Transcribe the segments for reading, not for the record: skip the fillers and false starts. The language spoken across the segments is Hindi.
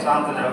शांत हो जाओ।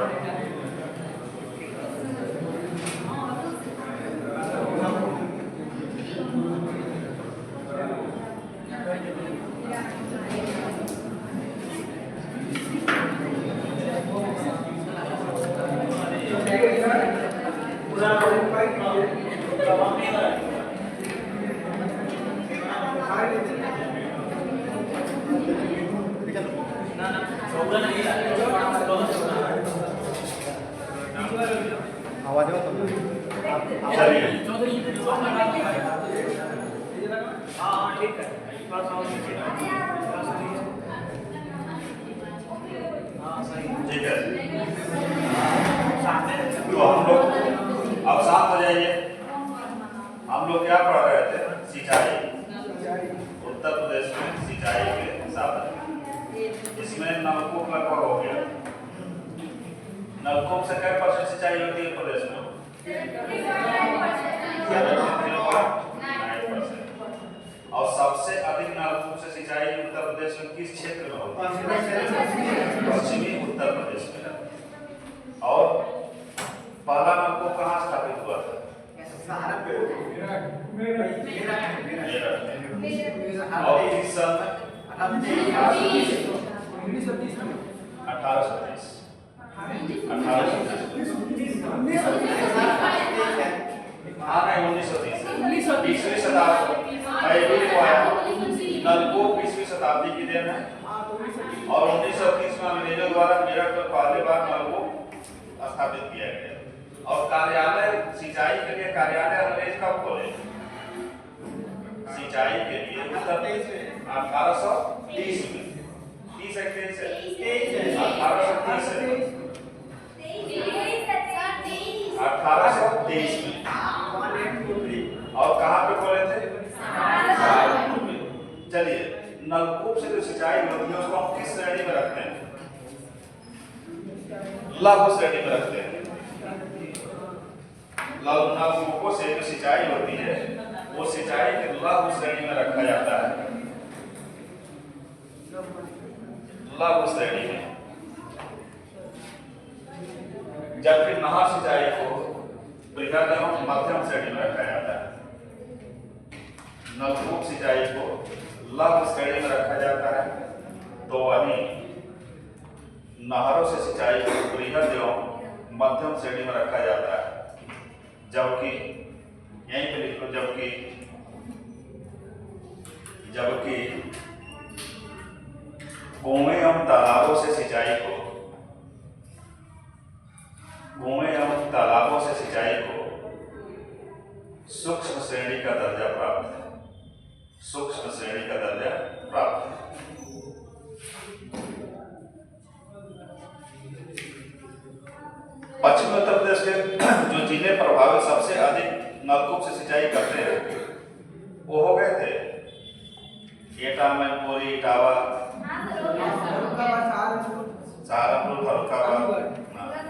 आवाज चलिए ठीक है। ठीक है, तो हम लोग अब शांत हो जाइए। हम लोग क्या पढ़ रहे थे? सिंचाई। उत्तर प्रदेश में सिंचाई के साधन, इसमें नलकूप लगभग हो गया। नलकूप से कितने % सिंचाई होती है प्रदेश में? 9%। और सबसे अधिक नलकूप से सिंचाई उत्तर प्रदेश में किस क्षेत्र में होती है? पश्चिमी उत्तर प्रदेश में। और पहला नलकूप कहाँ स्थापित हुआ था? और किस साल में? 1830। हाँ नहीं, 1930। 20वीं शताब्दी नलकूप 20वीं शताब्दी की देन है। और 1930 में अंग्रेजों द्वारा मेरठ में पहली बार नलकूप स्थापित किया गया। और कार्यालय सिंचाई के लिए कार्यालय अंग्रेज कब खोले? सिंचाई के लिए 1830 में। 30 है 23 है 1830 में। 1823 में। और कहाँ पे खोले थे? चलिए, नलकूप से जो सिंचाई होती है उसको हम किस श्रेणी में रखते हैं? लघु श्रेणी में रखते हैं। नलकूपों से जो सिंचाई होती है वो सिंचाई के लघु श्रेणी में रखा जाता है। लघु श्रेणी में। जबकि नहर सिंचाई को बृहद एवं मध्यम श्रेणी में रखा जाता है। नलकूप सिंचाई को लघु श्रेणी में रखा जाता है, तो वहीं नहरों से सिंचाई को बृहद एवं मध्यम श्रेणी में रखा जाता है। जबकि यहीं पे लिख लो, जबकि कुएं एवं तालाबों से सिंचाई को सूक्ष्म श्रेणी का दर्जा प्राप्त है। सूक्ष्म श्रेणी का दर्जा प्राप्त है। पश्चिमी उत्तर प्रदेश के जो जिले प्रभावित सबसे अधिक नलकूप से सिंचाई करते हैं वो हो गए थे एटा, मैनपुरी, इटावा, सहारनपुर, फर्रुखाबाद,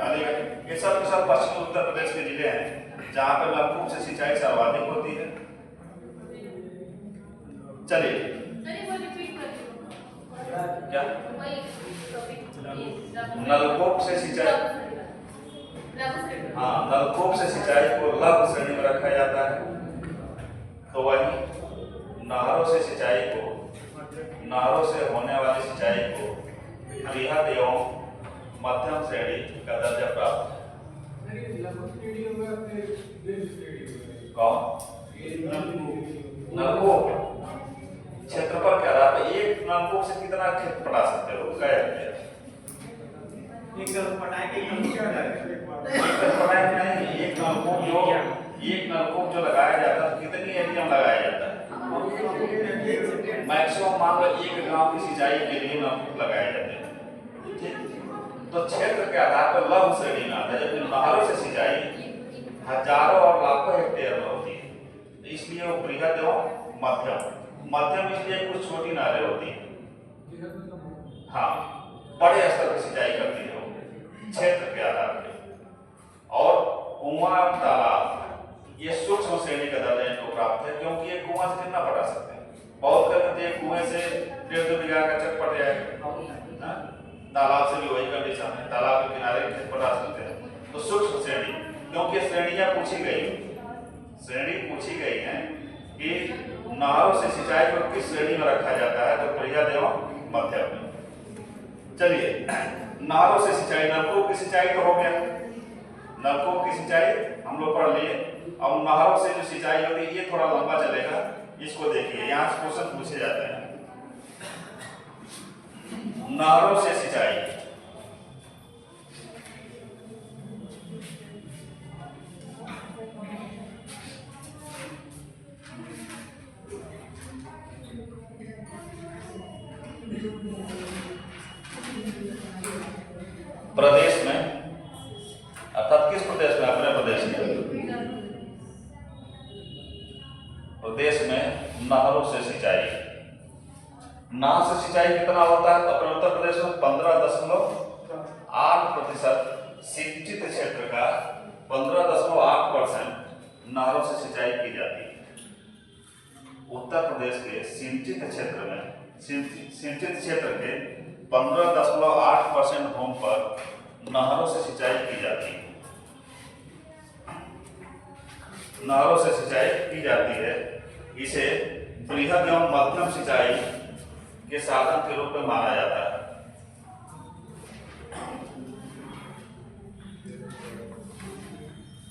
अलीगढ़। ये सब के सब पश्चिमी उत्तर प्रदेश के जिले हैं जहाँ पर नलकूप से सिंचाई सर्वाधिक होती है। चलिए, क्या नलकूप से सिंचाई? हाँ, नलकूप से सिंचाई को लघु श्रेणी में रखा जाता है, तो वहीं नहरों से सिंचाई को, नहरों से होने वाली सिंचाई को बृहद एवं मध्यम श्रेणी का दर्जा प्राप्त है। कौन? नलकूप क्षेत्रफल के आधार पर एक नलकूप से कितना खेत पटा सकते हो? एक नलकूप जो लगाया जाता है कितनी एटीएम लगाया जाता है? मैक्सिमम मान लो एक गांव की सिंचाई के लिए नलकूप लगाए जाते हैं। तो क्षेत्र के आधार पर लघु श्रेणी में आता है, जबकि नहरों से सिंचाई हजारों और लाखों हेक्टेयर में होती है, इसलिए वो बृहद एवं मध्यम इसलिए कुछ छोटी नालें होती हैं, हाँ, बड़े स्तर पर सिंचाई करती है वो क्षेत्र के आधार पर। और कुआं तालाब ये सूक्ष्म श्रेणी का दर्जा इनको प्राप्त है, क्योंकि ये कुआं से कितना पटा सकते हैं, बहुत करते हैं कुएं से 1.5-2 बीघा का चक पट जाएगा, तालाब से भी वही कंडीशन है, तालाब के किनारे खेत पटा सकते हैं। तो सूक्ष्म श्रेणी, क्योंकि श्रेणियां पूछी गई है कि नहरों से सिंचाई को किस श्रेणी में रखा जाता है, तो बृहद एवं मध्यम में। चलिए, नहरों से सिंचाई, नलकूप की सिंचाई तो हो गया, नलकूप की सिंचाई हम लोग पढ़ लिए। अब नहरों से जो सिंचाई होती है ये थोड़ा लंबा चलेगा, इसको देखिए, यहाँ से क्वेश्चन पूछे जाते हैं। नहरों से सिंचाई, प्रदेश में, अर्थात किस प्रदेश में, अपने प्रदेश में, प्रदेश में नहरों से सिंचाई, नहर से सिंचाई कितना होता है, तो अपने उत्तर प्रदेश में 15.8% सिंचित क्षेत्र का 15.8% नहरों से सिंचाई की जाती है। उत्तर प्रदेश के सिंचित क्षेत्र में, सिंचित क्षेत्र के 15.8% भूमि पर नहरों से सिंचाई की जाती है, नहरों से सिंचाई की जाती है। इसे बृहद एवं मध्यम सिंचाई के साधन के रूप में माना जाता है।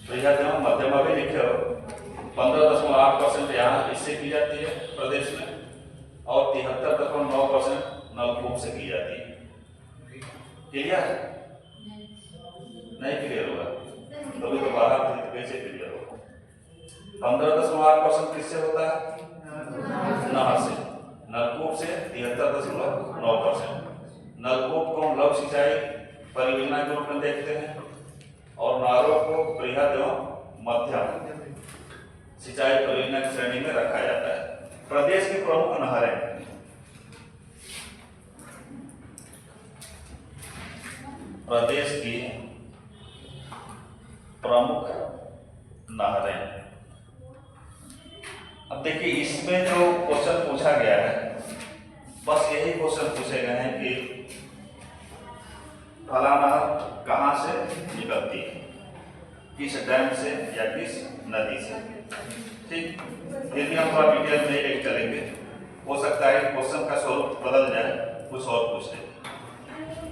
बृहद एवं मध्यम अभी लिखे हो, 15.8% यहाँ इससे की जाती है प्रदेश में, और 73.9% नलकूप से की जाती है। क्लियर? नहीं क्लियर होगा तभी तो बाहर कैसे क्लियर होगा? 15.8% किससे होता है? नहर से। नलकूप से 73.9%। नलकूप को हम लघु सिंचाई परियोजना के रूप में देखते हैं, और नहरों को बृहद एवं मध्यम सिंचाई परियोजना की श्रेणी में रखा जाता है। प्रदेश की प्रमुख नहरें, प्रदेश की प्रमुख नहरें। अब देखिए, इसमें जो क्वेश्चन पूछा गया है, बस यही क्वेश्चन पूछे गए हैं कि फला नहर कहाँ से निकलती है, किस डैम से या किस नदी से। ठीक, यदि हम थोड़ा डिटेल में लेकर चलेंगे, हो सकता है क्वेश्चन का स्वरूप बदल जाए, कुछ और पूछ ले।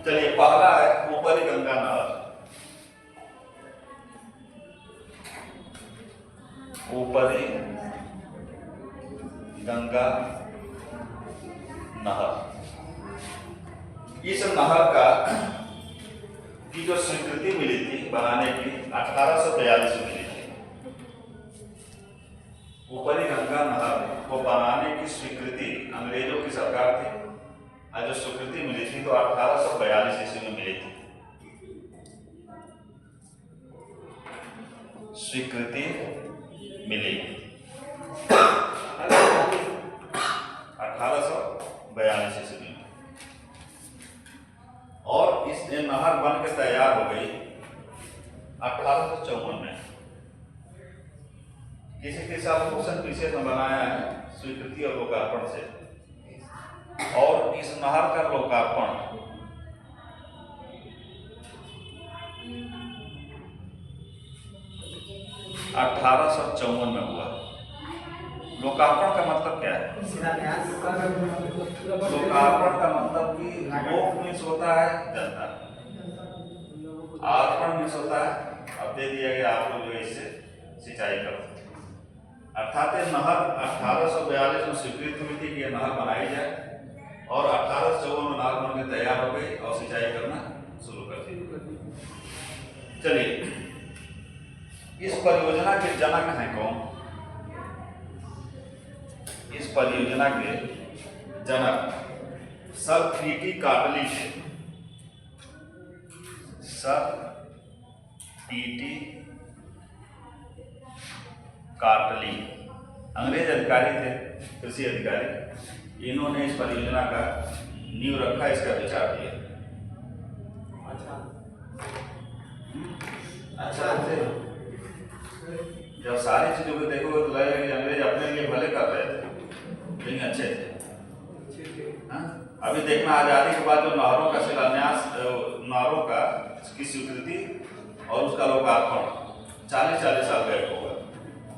चलिए, पहला है ऊपरी गंगा नहर। ऊपरी गंगा नहर, इस नहर का की जो स्वीकृति मिली थी बनाने की 1842 में मिली थी। ऊपरी गंगा नहर को बनाने की स्वीकृति अंग्रेजों की सरकार थी, और जो स्वीकृति मिली थी तो 1842 ईस्वी में मिली थी। स्वीकृति मिली 1842 ईस्वी में, और इस नहर बन के तैयार हो गई 1854 में। किसी के साथ क्वेश्चन पीछे में बनाया है स्वीकृति और लोकार्पण से, और इस नहर का लोकार्पण 1854 में हुआ। लोकार्पण का मतलब क्या है? लोकार्पण का मतलब कि लोक मीन्स होता है जनता, अर्पण मीन्स होता है अब दे दिया गया, आप लोग जो इससे सिंचाई करते हैं। अर्थात नहर 1842 में स्वीकृत हुई थी कि यह नहर बनाई जाए, और 1854 में नहर बनकर तैयार हो गई और सिंचाई करना शुरू कर दी। चलिए, इस परियोजना के जनक हैं कौन? इस परियोजना के जनक सर टी काटली थे। सर टी काटली अंग्रेज अधिकारी थे, कृषि अधिकारी, इन्होंने इस परियोजना का नींव रखा, इसका विचार दिया। अच्छा थे। जब सारी चीजों को देखोगे तो लगेगा कि अंग्रेज अपने लिए भले कर रहे थे, लेकिन अच्छे थे। हाँ? अभी देखना आजादी के बाद जो नहरों का शिलान्यास, नहरों का की स्वीकृति और उसका लोकार्पण 40-40 साल का होगा।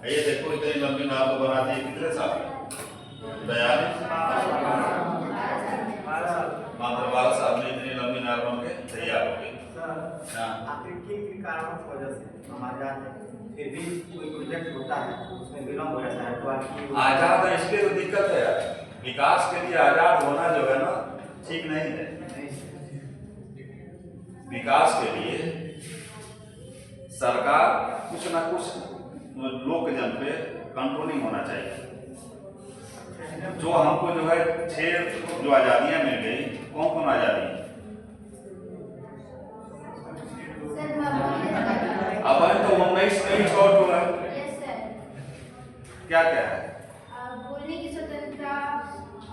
ये देखो इतनी लंबी नहर को बना दी कितने साल? 42 मात्र 12 साल में इतनी लंबी नहर बन के तैयार हो गई। आखिर किन कारणों की वजह से हमारे यहाँ फिर भी कोई प्रोजेक्ट होता है उसमें विलम्ब हो जाता है? तो आजाद है इसलिए तो दिक्कत है यार। विकास के लिए आजाद होना जो है ना ठीक नहीं है। विकास के लिए सरकार कुछ ना कुछ लोक जन पे कंट्रोलिंग होना चाहिए। जो हमको जो है 6 जो आजादियां मिल गई, कौन कौन आजादी? अब तो 19 में ही शॉर्ट हुआ है। क्या क्या है? बोलने की स्वतंत्रता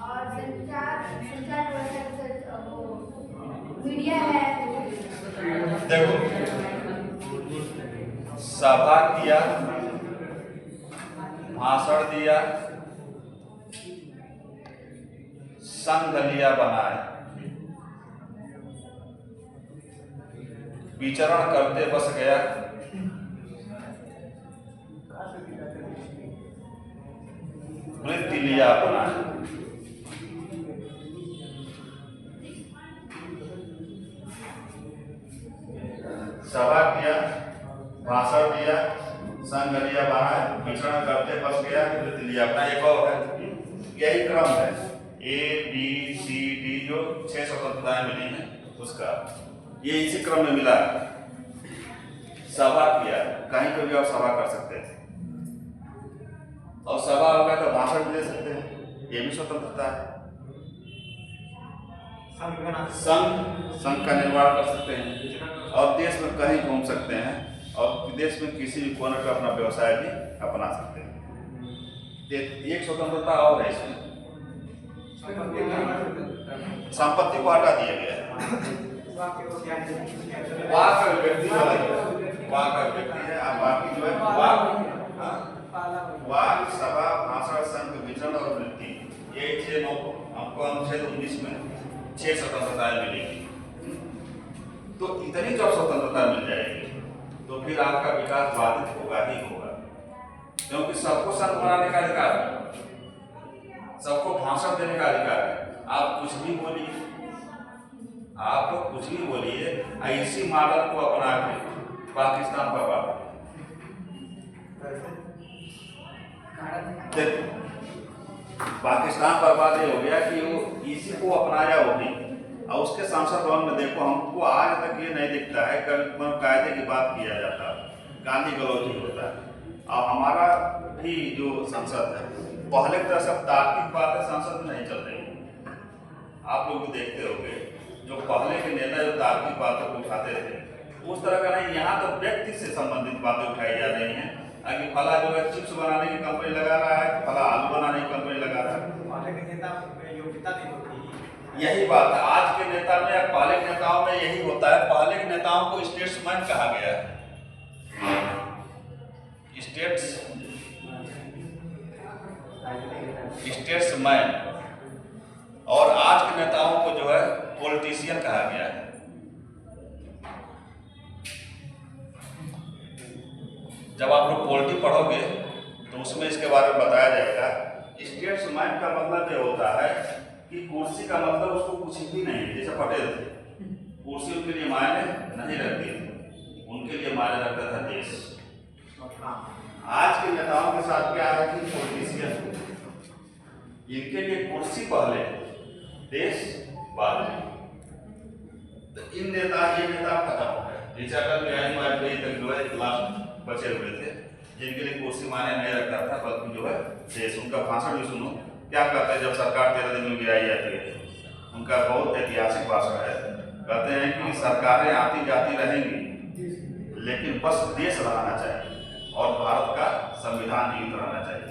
और संचार मीडिया है। देखो, सभा किया, भाषण दिया, संघ लिया बनाए, विचरण करते बस गया, वृत्ति लिया अपनाए। सभा किया, भाषण दिया, संघ लिया बनाए, विचरण करते बस गया, वृत्ति लिया अपना। एक और है, यही क्रम है। ABCD जो 6 स्वतंत्रताएं मिली हैं उसका ये इसी क्रम में मिला। सभा किया, कहीं पर भी आप सभा कर सकते हैं, और सभा होगा तो भाषण भी दे सकते हैं, ये भी स्वतंत्रता है। संघ का निर्माण कर सकते हैं और देश में कहीं घूम सकते हैं और विदेश में किसी भी कोने पर अपना व्यवसाय भी अपना सकते हैं। एक स्वतंत्रता और है इसमें, संपत्ति को हटा दिया गया है। वाक का व्यक्ति है, आप बाकी जो है वाक, सभा, भाषण, संघ, विचरण और वृत्ति, ये 6 हमको अनुच्छेद 19 में 6 स्वतंत्रताएं मिलेगी। तो इतनी जब स्वतंत्रता मिल जाएगी तो फिर आपका विकास बाधित होगा ही होगा, क्योंकि सबको संघ बनाने का अधिकार है, सबको भाषण देने का अधिकार है। आप कुछ भी बोलिए, आप कुछ भी बोलिए, इसी मॉडल को अपना के पाकिस्तान पर बात पाकिस्तान बर्बाद ये हो गया कि वो इसी को अपनाया वो भी। और उसके संसद भवन में देखो, हमको आज तक ये नहीं दिखता है कभी कायदे की बात किया जाता, गाली गलौज ही होता है। और हमारा भी जो संसद है, पहले की तरह सब तार्किक बातें संसद में नहीं चल रही। आप लोग भी देखते होंगे, जो पहले के नेता जो तार्किक बातों को उठाते थे उस तरह का नहीं। यहाँ तो व्यक्ति से संबंधित बातें उठाई जा रही हैं। अभी फला जो है चिप्स बनाने की कंपनी लगा रहा है, फला आलू बनाने की कंपनी लगा रहा है। पहले के नेता में योग्यता नहीं होती। यही बात है, आज के नेता में या पहले के नेताओं में यही होता है। पहले के नेताओं को स्टेट्समैन कहा गया है, स्टेट्समैन, और आज के नेताओं को जो है पॉलिटिशियन कहा गया है। जब आप लोग पॉलिटी पढ़ोगे तो उसमें इसके बारे में बताया जाएगा। स्टेट्समैन का मतलब ये होता है कि कुर्सी का मतलब उसको कुछ भी नहीं है। जैसे पटेल थे, कुर्सी उनके लिए मायने नहीं रखती थी, उनके लिए मायने रखता था देश। आज के नेताओं के साथ क्या है कि पॉलिटिशियन, इनके लिए कुर्सी पहले, देश बाद में। तो इन नेता, ये नेता खत्म हो गए। जैसे अटल बिहारी वाजपेयी तक जो है लास्ट बचे हुए थे, जिनके लिए कुर्सी माने नहीं रखता था, बल्कि जो है देश। उनका भाषण भी सुनो, क्या कहते हैं जब सरकार 13 दिन में गिराई जाती है। उनका बहुत ऐतिहासिक भाषण है। कहते हैं कि सरकारें आती जाती रहेंगी, लेकिन बस देश रहना चाहिए और भारत का संविधान जीवित रहना चाहिए।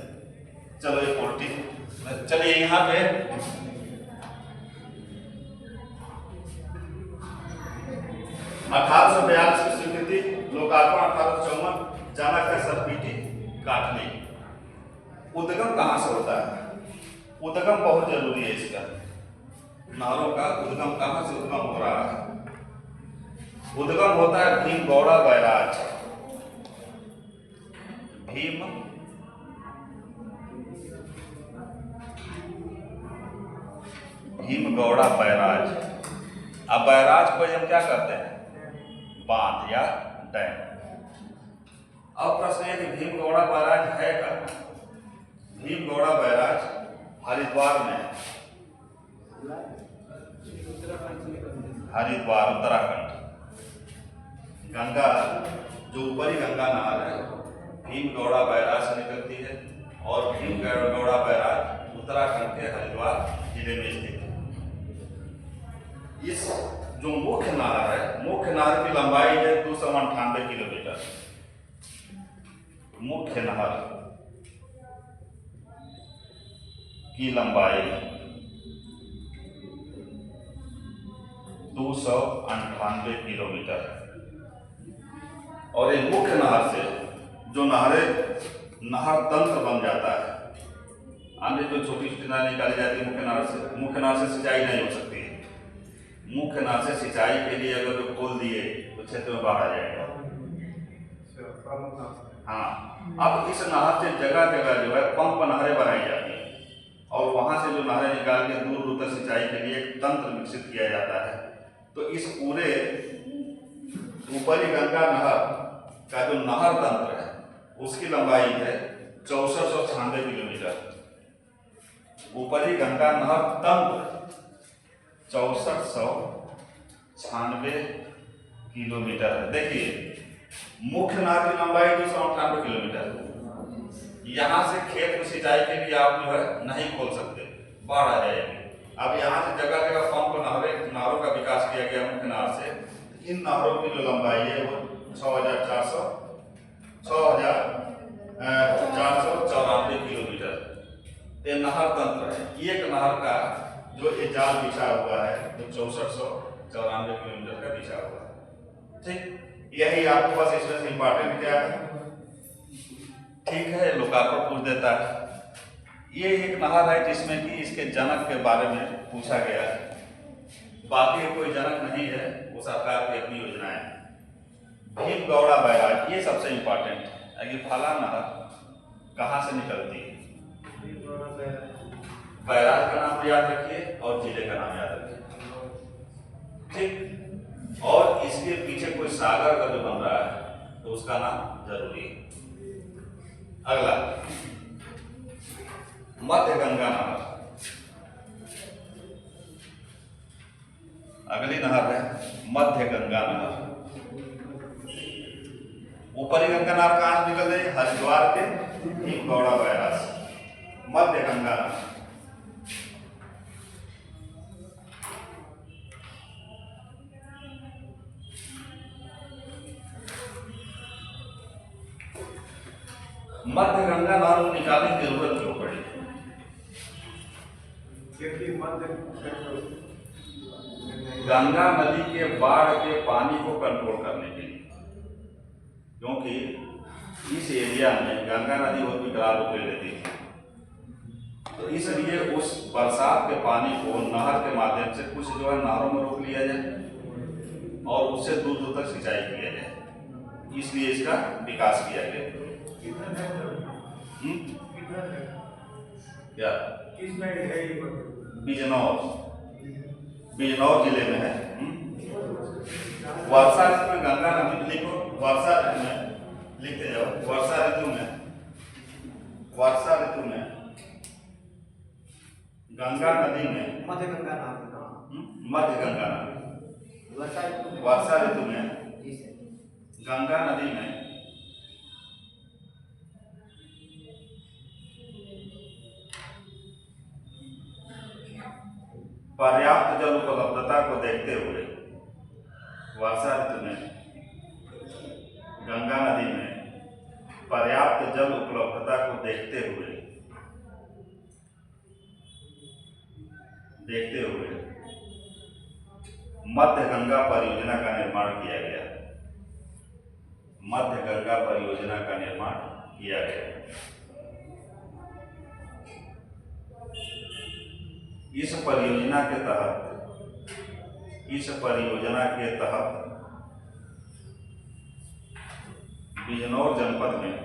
चलो ये 40, चलिए यहाँ पे 1842 की स्वीकृति, लोकार्पण 1854, जाना का सरपीटी काटने। उद्गम कहाँ से होता है? उद्गम बहुत जरूरी है इसका, नारों का उद्गम कहाँ से उद्गम हो रहा है? उद्गम होता है भीमगौड़ा बैराज। भीमगौड़ा बैराज। अब बैराज को हम क्या करते हैं? बांध या डैम। अब प्रश्न है कि भीमगौड़ा बैराज है कहाँ? भीमगौड़ा बैराज हरिद्वार में, हरिद्वार उत्तराखंड। गंगा जो ऊपरी गंगा नहर है भीमगौड़ा बैराज से निकलती है और भीमगौड़ा बैराज उत्तराखंड के हरिद्वार जिले में स्थित है। इस जो मुख्य नहर है, मुख्य नहर की लंबाई है 298 किलोमीटर। मुख्य नहर की लंबाई 298 किलोमीटर। और एक मुख्य नहर से जो नहर तंत्र बन जाता है, अन्य जो छोटी छोटी नहर निकाली जाती है मुख्य नहर से सिंचाई नहीं हो सकती है। मुख्य नहर से सिंचाई के लिए अगर जो खोल दिए तो क्षेत्र में बाढ़ आ जाएगा। हाँ, अब इस नहर से जगह जगह जो है पंप नहरें बनाई जाती हैं और वहां से जो नहरें निकाल के दूर दूर तक सिंचाई के लिए एक तंत्र विकसित किया जाता है। तो इस पूरे ऊपरी गंगा नहर का जो नहर तंत्र है उसकी लंबाई है 6496 किलोमीटर। ऊपरी गंगा नहर तंत्र 6496 किलोमीटर है। देखिए मुख्य नहर की लंबाई 298 किलोमीटर। यहाँ से खेत में सिंचाई के लिए आप जो है नहीं खोल सकते, बाढ़ आ जाएगी। अब यहाँ से जगह जगह पंप नहरों का विकास किया गया मुख्य नहर से। इन नहरों की जो लंबाई है वो 6494 किलोमीटर ये नहर तंत्र है। एक नहर का जो ये जाल बिछा हुआ है तो 6494 किलोमीटर का बिछा हुआ है। ठीक, यही आपके पास इसमें से इंपॉर्टेंट क्या है? ठीक है, लोकार्पण पूछ देता है। ये एक नहर है जिसमें कि इसके जनक के बारे में पूछा गया है। बाकी कोई जनक नहीं है, वो सरकार की अपनी योजना है। भीमगौड़ा बैराज ये सबसे इंपॉर्टेंट है। ये फला नहर कहाँ से निकलती है? बैराज का नाम याद रखिए और जिले का नाम याद रखिए। ठीक, और इसके पीछे कोई सागर अगर जो बन रहा है तो उसका नाम जरूरी है। अगला मध्य गंगा नहर। अगली नहर है मध्य गंगा नहर। ऊपरी गंगा नहर कहां से निकल रही है? हरिद्वार के भीमगौड़ा बैराज से। मध्य गंगा नहर मध्य गंगा नहर को निकालने की जरूरत क्यों पड़ी? गंगा नदी के बाढ़ के पानी को कंट्रोल करने के लिए, क्योंकि इस एरिया में गंगा नदी बहुत विकराल रूप ले लेती थी। तो इसलिए उस बरसात के पानी को नहर के माध्यम से कुछ जो है नहरों में रोक लिया जाए और उससे दूर दूर तक सिंचाई किया जाए। इसलिए इसका विकास किया गया। क्या? बिजनौर जिले में है। वर्षा ऋतु में गंगा नदी लिखो, वर्षा ऋतु में लिखते जाओ। वर्षा ऋतु में गंगा नदी में मध्य गंगा नहर, मध्य गंगा नदी वर्षा ऋतु में गंगा नदी में पर्याप्त जल उपलब्धता को देखते हुए वर्षा ऋतु में गंगा नदी में पर्याप्त जल उपलब्धता को देखते हुए देखते हुए मध्य गंगा परियोजना का निर्माण किया गया। मध्य गंगा परियोजना का निर्माण किया गया। इस परियोजना के तहत बिजनौर जनपद में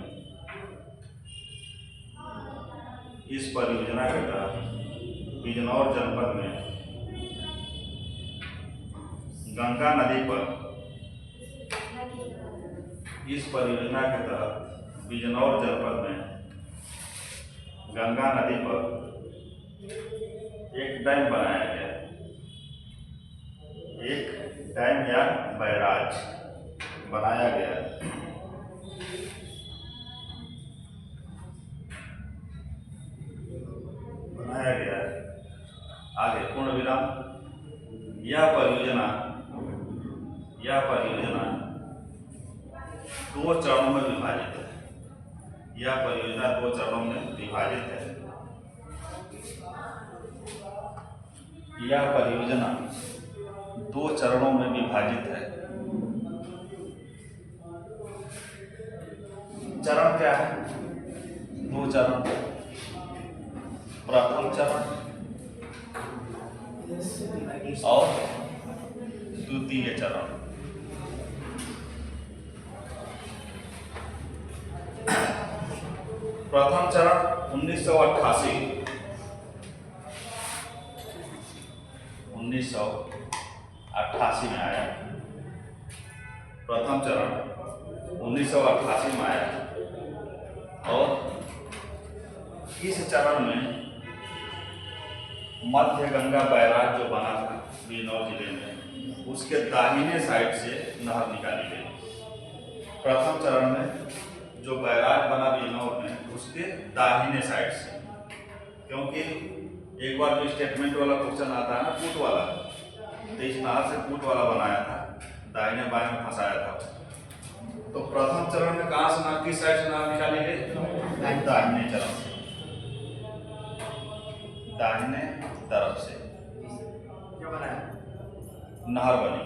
गंगा नदी पर गंगा नदी पर एक डैम बनाया गया। एक डैम या बैराज बनाया गया। आगे पूर्ण विराम। यह परियोजना 2 चरणों में विभाजित है। यह परियोजना 2 चरणों में विभाजित है। यह परियोजना 2 चरणों में विभाजित है। चरण क्या है? 2 चरण। प्रथम चरण और द्वितीय चरण। प्रथम चरण 1988 में आया। प्रथम चरण 1988 में आया और इस चरण में मध्य गंगा बैराज जो बना था बिजनौर जिले में, उसके दाहिने साइड से नहर निकाली गई। प्रथम चरण में जो बैराज बना बिजनौर में, उसके दाहिने साइड से, क्योंकि एक बार जो स्टेटमेंट वाला क्वेश्चन आता है ना, कूट वाला, तो इस नहर से कूट वाला बनाया था, दाहिने बाएं में फंसाया था। तो प्रथम चरण में कहाँ से नहर, किस साइड से नहर निकाली गई? दाहिने चरण से, दाहिने तरफ से क्या बनाया? नहर बनी।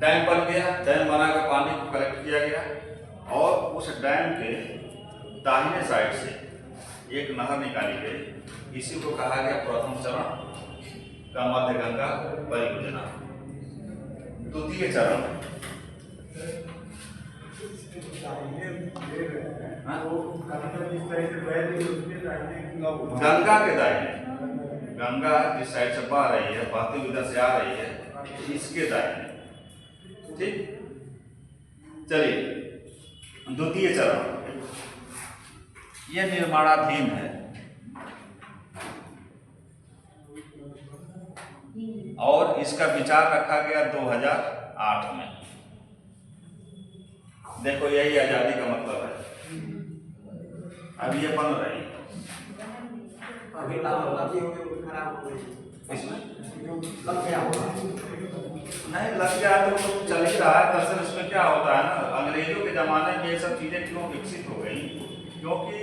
डैम बन गया। डैम बनाकर पानी को कलेक्ट किया गया और उस डैम के दाहिने साइड से एक नहर निकाली गई। इसी को कहा गया प्रथम चरण का मध्य गंगा परियोजना। द्वितीय चरण गंगा के दाहिने, गंगा जिस साइड से बह रही है, बहती हुई इधर से आ रही है, इसके दाहिने। ठीक, चलिए द्वितीय चरण यह निर्माणाधीन है और इसका विचार रखा गया 2008 में। देखो यही आजादी का मतलब है। अब ये बन रही है। अभी खराब हो गई। इसमें लग गया होगा। नहीं लग गया तो चल ही रहा है। दरअसल इसमें क्या होता है ना, अंग्रेजों के जमाने में ये सब चीजें क्यों विकसित हो गई, क्योंकि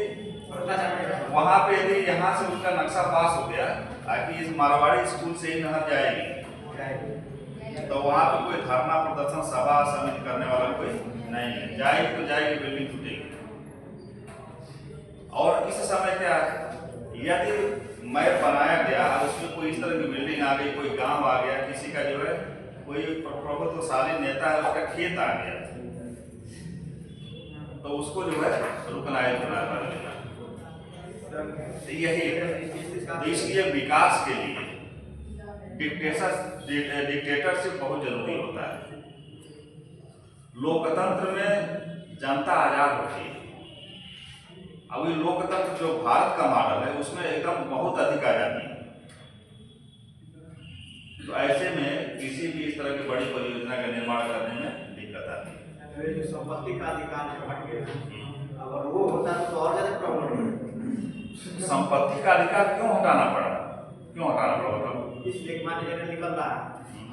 वहां पे यदि यहाँ से उनका नक्शा पास हो गया ताकि इस मारवाड़ी स्कूल से ही नहर जाएगी, तो वहां पे कोई धरना प्रदर्शन सभा समिति करने वाला कोई नहीं है। जाएगी तो जाएगी, बिल्डिंग टूटेगी। और इस समय क्या है, यदि मैप बनाया गया और उसमें कोई इस तरह की बिल्डिंग आ गई, कोई गांव आ गया, किसी का जो है कोई प्रभुत्वशाली नेता है, उसका खेत आ गया, तो उसको जो है रुकनाई बना लेना। यही है। तो इसलिए विकास के लिए डिक्टेटरशिप बहुत जरूरी होता है। लोकतंत्र में जनता आजाद होती है। अब ये लोकतंत्र जो भारत का मॉडल है उसमें एकदम बहुत अधिक आजादी है। तो ऐसे में किसी भी इस तरह की बड़ी परियोजना का निर्माण करने में दिक्कत आती है। संपत्ति का अधिकार हट गया, अगर वो होता तो और ज्यादा प्रॉब्लम है। संपत्ति का अधिकार क्यों हटाना पड़ा? बताओ। इसलिए मान लीजिए निकल रहा है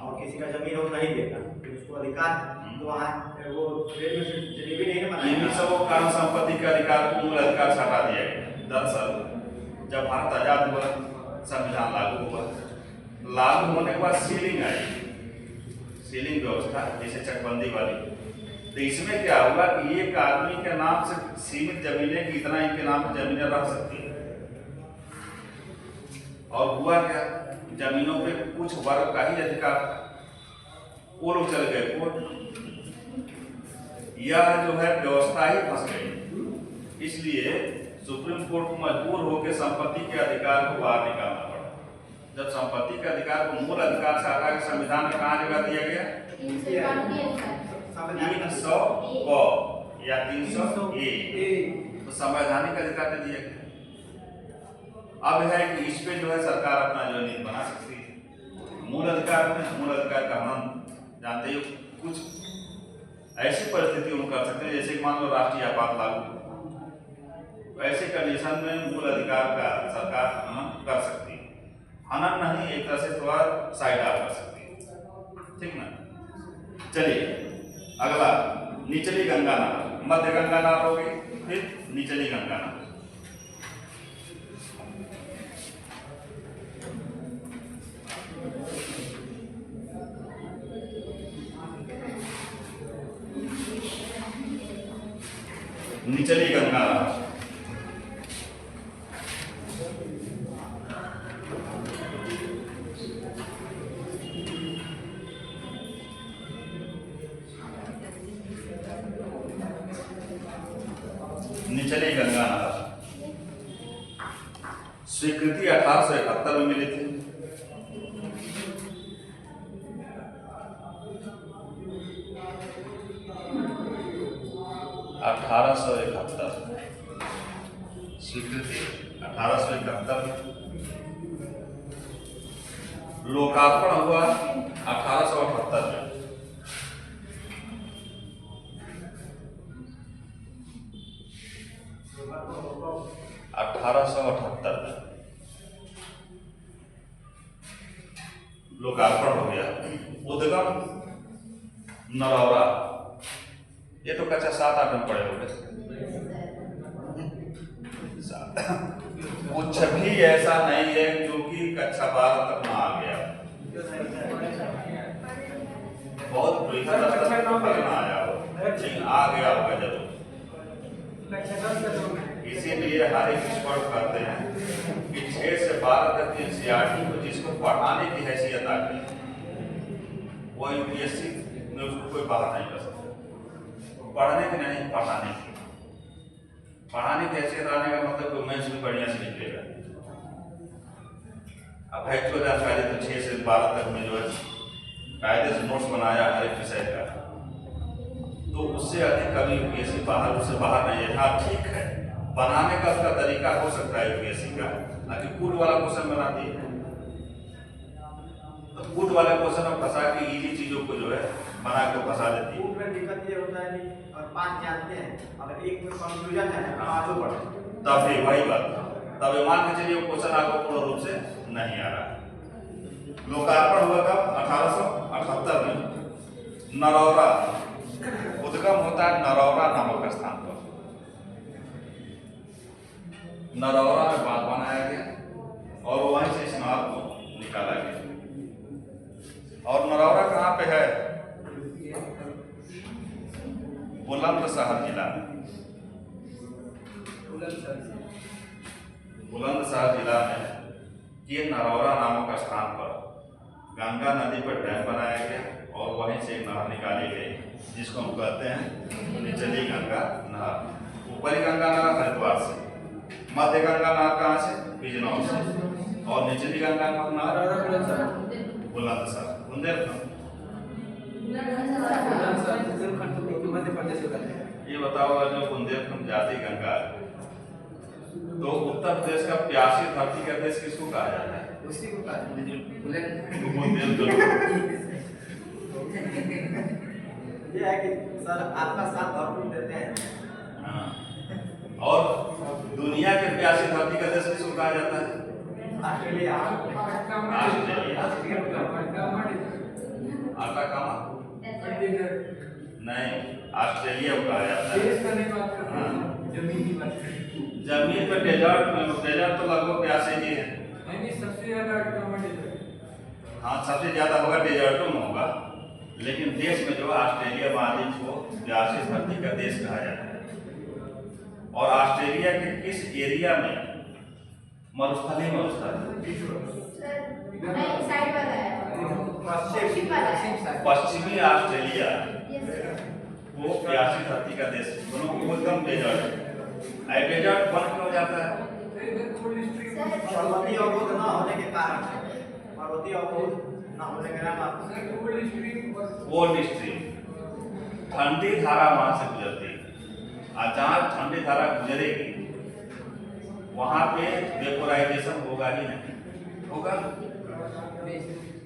और किसी का जमीन वो नहीं देता, तो उसको अधिकार तो वहाँ वो ट्रेड में जलेबी नहीं बना। इन्हीं सब कारण संपत्ति के अधिकार को मूल अधिकार से हटा दिया गया। दरअसल जब भारत आजाद हुआ, संविधान लागू हुआ, लागू होने के बाद सीलिंग आई, सीलिंग व्यवस्था जैसे चकबंदी वाली। तो इसमें क्या हुआ कि एक आदमी के नाम से सीमित जमीनें कि इतना इनके नाम पे जमीनें रह सकती है। और हुआ क्या, जमीनों पे कुछ वर्ग का ही अधिकार, वो लोग चल गए कोर्ट, यह जो है व्यवस्था ही फंस गई। इसलिए सुप्रीम कोर्ट को मजबूर होकर संपत्ति के अधिकार को बाहर निकालना पड़ा। जब संपत्ति के अधिकार को मूल अधिकार से हटा के संविधान में कहाँ जगह दिया गया, 300 या 300A, तो संवैधानिक अधिकार दे दिया गया। अब है कि इस पे जो है सरकार अपना जो नीति बना सकती है। मूल अधिकार का हम जानते ही कुछ ऐसी परिस्थिति हम कर सकते हैं, जैसे मान लो राष्ट्रीय आपात लागू, ऐसे कंडीशन में मूल अधिकार का सरकार हनन कर सकती है। हनन नहीं, एक तरह से थोड़ा साइड आउट कर सकती है, ठीक ना। चलिए अगला, निचली गंगा नहर, मध्य गंगा नहर होगी, फिर निचली गंगा नहर। निचली गंगा नहर, निचली गंगा नहर स्वीकृति 1871 में मिली थी। स्वीकृति 1871 में, लोकार्पण हुआ 1878 में। लोकार्पण हो गया। उद्गम नरौरा, ये तो कक्षा 7-8 में पढ़े होंगे। कुछ भी ऐसा नहीं है जो कि कक्षा 12 तक ना आ गया, बहुत बृहद स्तर पर ना आया हो, लेकिन आ गया होगा जरूर। इसीलिए हर एक एक्सपर्ट कहते हैं कि 6 से 12 तक की एनसीईआरटी को जिसको पढ़ाने की हैसियत आ गई, वो यूपीएससी में उसको कोई बाहर नहीं कर सकता। पढ़ने की नहीं, पढ़ाने की हैसियत आने का मतलब कोई मैथ्स भी बढ़िया से निकलेगा। अब एक्चुअल जानकारी तो 6 से 12 तक में जो है कायदे से नोट्स बनाया हर एक विषय का, तो उससे अधिक कभी यूपीएससी उससे बाहर नहीं है। हाँ ठीक है, बनाने का उसका तरीका हो सकता है यूपीएससी का, ना कि कूट वाला क्वेश्चन बनाती है। तो कूट वाले क्वेश्चन में फंसा के इजी चीजों को जो है बना के फंसा देती है। कूट में दिक्कत ये होता है कि और 5 जानते हैं, अगर एक में कंफ्यूजन है तो आगे बढ़े, तब भी वही बात, तब मान के चलिए वो क्वेश्चन आपको पूर्ण रूप से नहीं आ रहा है। लोकार्पण हुआ कब, 1878 में। नरौरा, उद्गम होता है नरौरा नामक स्थान पर। नरौरा में बांध बनाया गया और वहीं से इस नहर को निकाला गया। और नरौरा कहाँ पे है, बुलंदशहर जिला में। बुलंदशहर जिला में ये नरौरा नामक स्थान पर गंगा नदी पर डैम बनाया गया और वहीं से एक नहर निकाली गई जिसको हम कहते हैं निचली गंगा नहर। ऊपरी गंगा नहर हरिद्वार से, मध्य गंगा नहर कहाँ से, बिजनौर से, और निचली गंगा नहर बुलंदशहर, बुंदेलखंड। ये बताओ, जो बुंदेलखंड जाती गंगा है, तो उत्तर प्रदेश का प्यासी धरती का देश किसको कहा जाता है, उसी को कहते हैं ये है कि सर आपका साथ भरपूर देते हैं। हाँ। और दुनिया के प्यासी धरती का देश किसको कहा जाता है, ऑस्ट्रेलिया। आटाकामा नहीं, ऑस्ट्रेलिया को कहा जाता है। जमीन पर डेजर्ट तो लगभग प्यासे ही है। हाँ सबसे ज़्यादा होगा डेजर्टों में होगा, लेकिन देश में जो है ऑस्ट्रेलिया महाद्वीप को प्यासी धरती का देश कहा जाता है। और ऑस्ट्रेलिया के किस एरिया में मरुस्थलीय नहीं साइड वाला है, पश्चिम वाला है। पश्चिमी ऑस्ट्रेलिया वो प्यासी धरती का देश, दोनों को एकदम डेजर्ट है। डेजर्ट बंद क्यों हो जाता है? पर्वतीय अवरोध न होने के कारण, पर्वतीय अवरोध न होने के कारण कोल्ड स्ट्रीम ठंडी धारा वहां से गुजरती है, और जहाँ ठंडी धारा गुजरेगी वहां पे वेपोराइजेशन होगा ही नहीं, होगा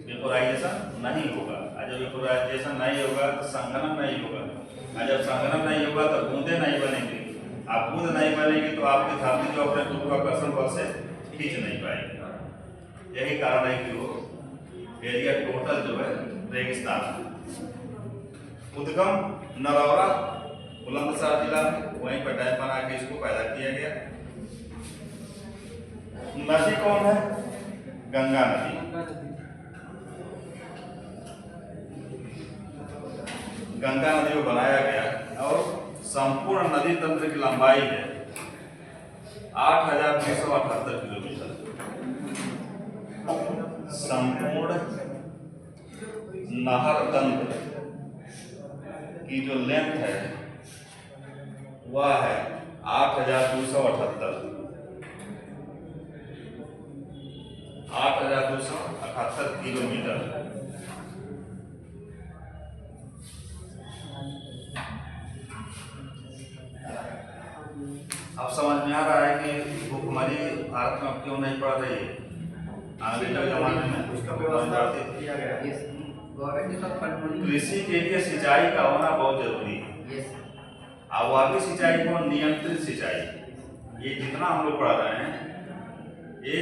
वेपोराइजेशन नहीं होगा। और जब वेपोराइजेशन नहीं होगा तो संघनन नहीं होगा, और जब संघनन नहीं होगा तो बूंदे नहीं बनेंगी। आप बूंद नहीं बनेगी तो आपकी धरती जो अपने गुरुत्वाकर्षण बल से खींच नहीं पाएगी। यही कारण है कि वो एरिया टोटल जो है रेगिस्तान है। उद्गम नरौरा बुलंदशहर जिला में, वहीं पर डैम बना के इसको पैदा किया गया। नदी कौन है? गंगा नदी। गंगा नदी को बनाया गया और संपूर्ण नदी तंत्र की लंबाई है 8,278 किलोमीटर। संपूर्ण नहर तंत्र की जो लेंथ है वह है 8,278 किलोमीटर। अब समझ में आ रहा है कि भूखमरी भारत में क्यों नहीं पड़ रही है? आगे के जमाने में उसका व्यवस्था किया गया है। कृषि के लिए सिंचाई का होना बहुत जरूरी है। अब आगे सिंचाई को नियंत्रित सिंचाई, ये जितना हम लोग पढ़ा रहे हैं ये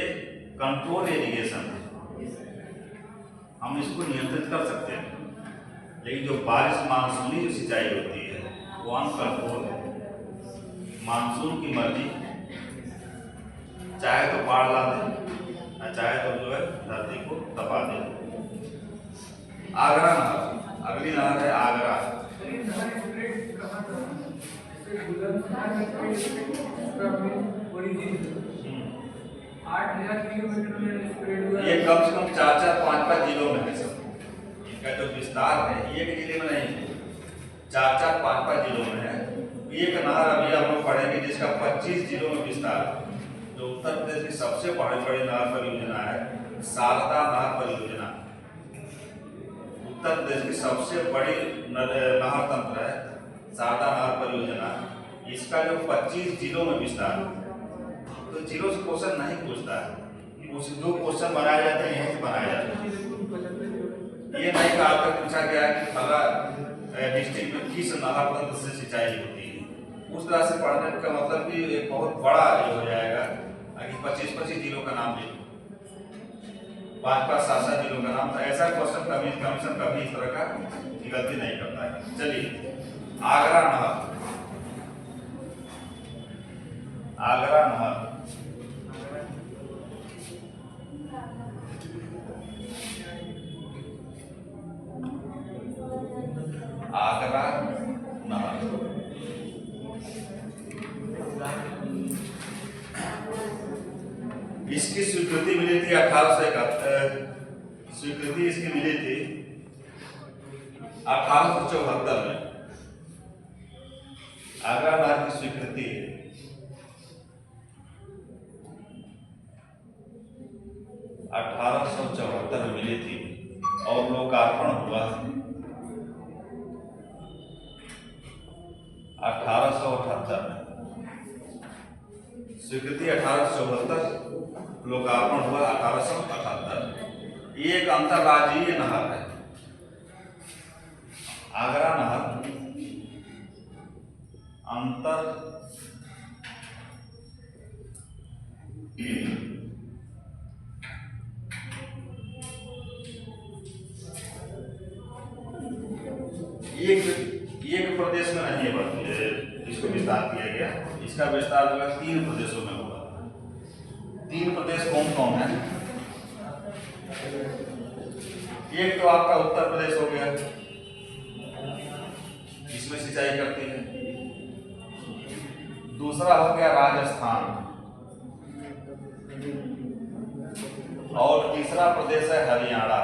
कंट्रोल इरिगेशन है, हम इसको नियंत्रित कर सकते हैं। लेकिन जो बारिश मानसूनी जो सिंचाई होती है वो अनकंट्रोल है। मानसून की मर्जी, चाहे तो बाढ़ ला दे, चाहे तो जो है धरती को दबा दे। आगरा नहर, अगली नहर है आगरा। ये कम से कम 4-4, 5-5 जिलों में है सब। इनका जो विस्तार है एक जिले में नहीं, 4-4, 5-5 जिलों में है। एक नहर अभी हम लोग पढ़ेंगे जिसका 25 जिलों में विस्तार है। जो उत्तर प्रदेश की सबसे बड़ी नहर परियोजना है शारदा नहर परियोजना, उत्तर प्रदेश की सबसे बड़ी नहर तंत्र है शारदा नहर परियोजना। इसका जो 25 जिलों में विस्तार, तो जिलों से क्वेश्चन नहीं पूछता है, उस जो क्वेश्चन बनाए जाते हैं यहीं से बनाए जाते हैं। ये नहीं कहा तक पूछा गया कि फला डिस्ट्रिक्ट में किस नहर तंत्र से सिंचाई होती है। उस तरह से पढ़ने का मतलब कि एक बहुत बड़ा ये हो जाएगा कि 25-25 जिलों का नाम लिखो, 5-5, 7-7 जिलों का नाम। तो ऐसा क्वेश्चन कमीशन कभी इस तरह का गलती नहीं करता है। चलिए आगरा नहर, आगरा नहर आगरा नहर इसकी स्वीकृति मिली थी 1871, स्वीकृति इसकी मिली थी 1874 में। आगरा नहर की स्वीकृति 1874 में मिली थी और लोकार्पण हुआ 1878 में। स्वीकृति 1874, लोकार्पण हुआ 1878। ये एक अंतरराज्यीय नहर है आगरा नहर, अंतर एक प्रदेश में नहीं है, इसको विस्तार किया गया। इसका विस्तार जो है 3 प्रदेशों में हुआ। 3 प्रदेश कौन कौन है? एक तो आपका उत्तर प्रदेश हो गया, इसमें सिंचाई करती है। दूसरा हो गया राजस्थान, और तीसरा प्रदेश है हरियाणा।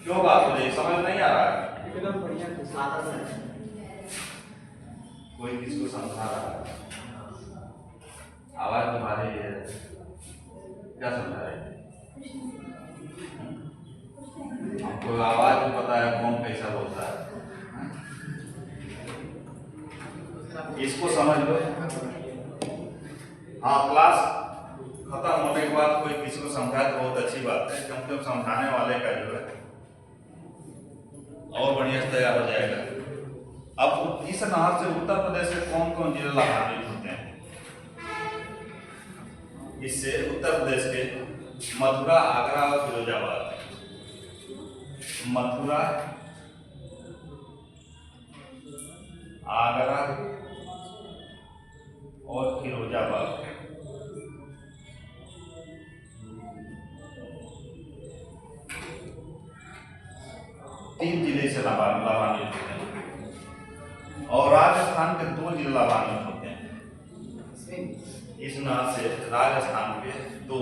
क्यों बात हो रही, समझ नहीं आ रहा है? एकदम बढ़िया सादा है। कोई किसको समझा रहा है? आवाज तुम्हारी है, क्या समझा रहे? हमको आवाज भी पता है कौन कैसा बोलता है, इसको समझ लो। हाँ, क्लास खत्म होने के बाद कोई किसी को समझाए तो बहुत अच्छी बात है, क्योंकि हम समझाने वाले का जो है और बढ़िया से तैयार हो जाएगा। अब इस नहर से उत्तर प्रदेश के कौन कौन जिले लाभान्वित होते हैं? इससे उत्तर प्रदेश के मथुरा, आगरा और फिरोजाबाद। मथुरा, आगरा और फिरोजाबाद। तीन जिले से लाभान्वित होते हैं, और राजस्थान के 2 जिले लाभान्वित होते हैं। इस नहर से राजस्थान के 2,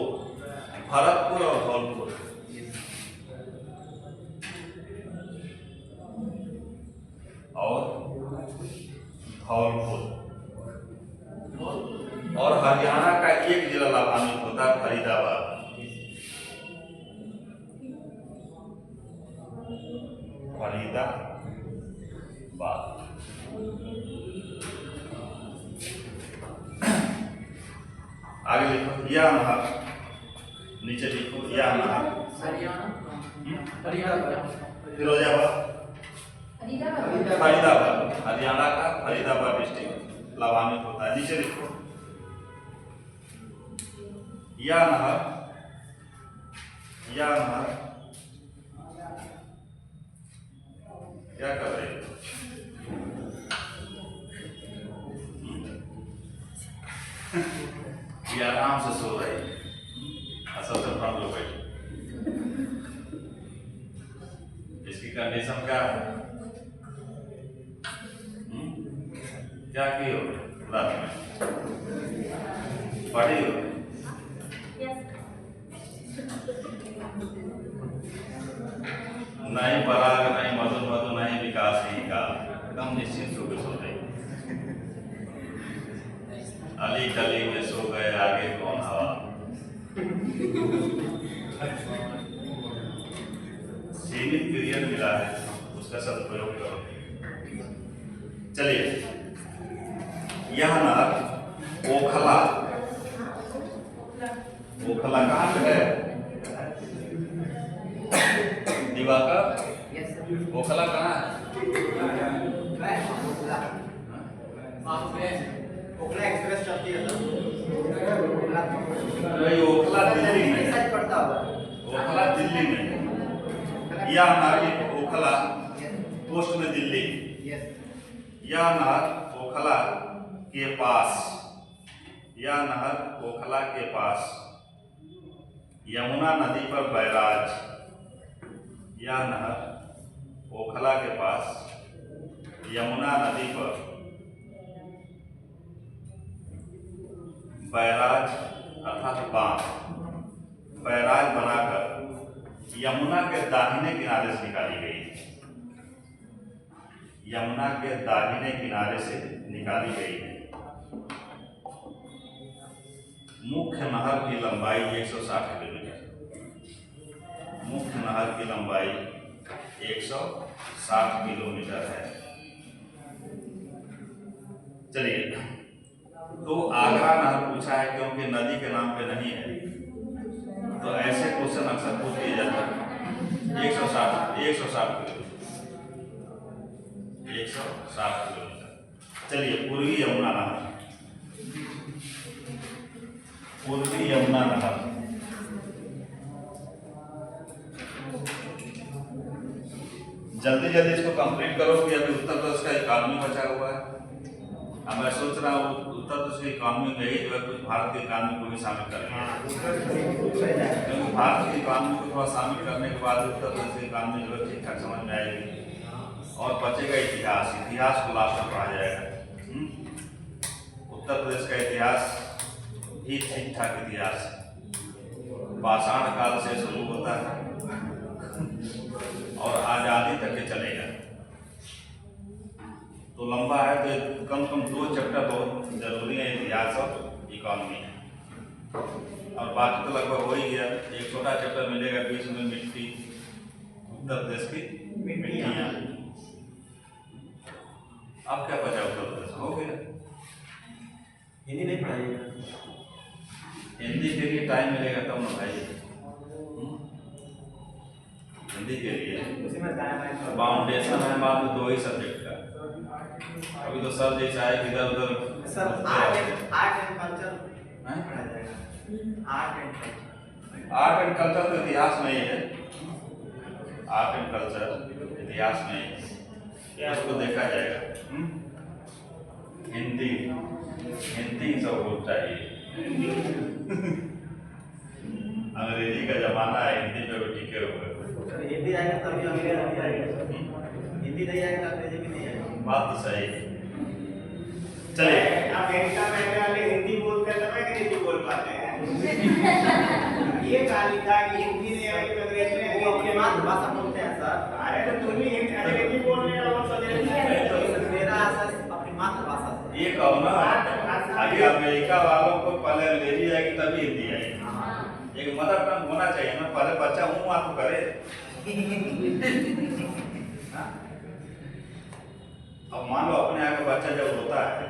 भरतपुर और धौलपुर। और हरियाणा का 1 जिला लाभान्वित होता है, फरीदाबाद। आगे लिखो, यह नहर, नीचे लिखो यह नहर फिरोजाबाद, फरीदाबाद, हरियाणा का फरीदाबाद डिस्ट्रिक्ट लाभान्वित होता है। नीचे लिखो यह नहर क्या कर रहे हैं? ये आराम से सो रही है, सबसे फ्रंट लो बैठी। इसकी कंडीशन क्या है? क्या की हो रात में? पढ़ी हो? नहीं पराग, नहीं मधु मधु, नहीं विकास ही का, एकदम निश्चित होकर सो रही। अली कली में सो गए, आगे कौन हवा। सीमित पीरियड मिला है, उसका सदुपयोग करो। चलिए, यह नहर ओखला कहाँ पे है? दिवाकर, ओखला कहाँ है? ओखला एक्सप्रेस चलती है ओखला दिल्ली में, ओखला दिल्ली में। यह नहर ओखला, पोस्ट में दिल्ली। यह नहर ओखला के पास, यह नहर ओखला के पास यमुना नदी पर बैराज। यह नहर ओखला के पास यमुना नदी पर बैराज अर्थात बांध, बैराज बनाकर यमुना के दाहिने किनारे से निकाली गई है। यमुना के दाहिने किनारे से निकाली गई है। मुख्य नहर की लंबाई 160 किलोमीटर। मुख्य नहर की लंबाई 160 किलोमीटर है। चलिए, तो आगरा नहर पूछा है क्योंकि नदी के नाम पे नहीं है, तो ऐसे क्वेश्चन अक्सर पूछ दिए जाते हैं। 160 किलोमीटर। चलिए, पूर्वी यमुना नहर, पूर्वी यमुना नहर। जल्दी जल्दी इसको कंप्लीट करो कि अभी उत्तर प्रदेश का 1 आदमी बचा हुआ है। अब मैं सोच रहा हूँ उत्तर प्रदेश की इकॉनमी में ही जो है कुछ भारत की इकॉनमी को भी शामिल कर लिया, क्योंकि भारत की इकॉनमी को थोड़ा शामिल करने के बाद उत्तर प्रदेश की इकॉनमी जो है ठीक ठाक समझ में आएगी और बचेगा इतिहास। इतिहास को लास्ट में पढ़ा जाएगा। उत्तर प्रदेश का इतिहास भी ठीक ठाक इतिहास है, पाषाण काल से शुरू होता है और आज़ादी तक के चलेगा। तो लंबा है, तो कम से कम 2 चैप्टर बहुत जरूरी है, इतिहास और इकॉनमी है। और बाकी तो लगभग हो ही गया। एक छोटा चैप्टर मिलेगा बीच में, मिट्टी, उत्तर प्रदेश की मिट्टियाँ। अब क्या बचा उत्तर प्रदेश? हो गया। हिंदी नहीं पढ़ाइएगा? हिंदी के लिए टाइम मिलेगा तब ना भाई। हिंदी के लिए उसी में टाइम है। फाउंडेशन है मात्र 2 ही सब्जेक्ट का। अभी तो सब जैसा है कि इधर उधर सर आर्ट एंड कल्चर पढ़ाया जाएगा। आर्ट एंड कल्चर तो इतिहास में ही है। आर्ट एंड कल्चर इतिहास में ही है, उसको देखा जाएगा। हिंदी सबको चाहिए। अंग्रेजी का जमाना है, हिंदी पे भी टिके हुए। हिंदी आएगा तभी अंग्रेजी नहीं आएगा। हिंदी नहीं आएगा तो अंग्रेजी भी नहीं आएगा। बात तो सही है। चलिए, अमेरिका में रहने वाले हिंदी बोलते हैं, अंग्रेजी बोल पाते हैं। ये कहा लिखा कि हिंदी नहीं आएगी तो अंग्रेजी नहीं आएगी। अपनी मातृभाषा बोलते हैं सर। अरे तो तुम ही अंग्रेजी बोल रहे हो, मेरा असर अपनी मातृभाषा से। ये कहो ना, आगे अमेरिका वालों को पहले अंग्रेजी आएगी तभी हिंदी आएगी। एक मदर टंग होना चाहिए ना, पहले बच्चा हूँ आप करे। अब मान लो अपने यहाँ का बच्चा जब रोता है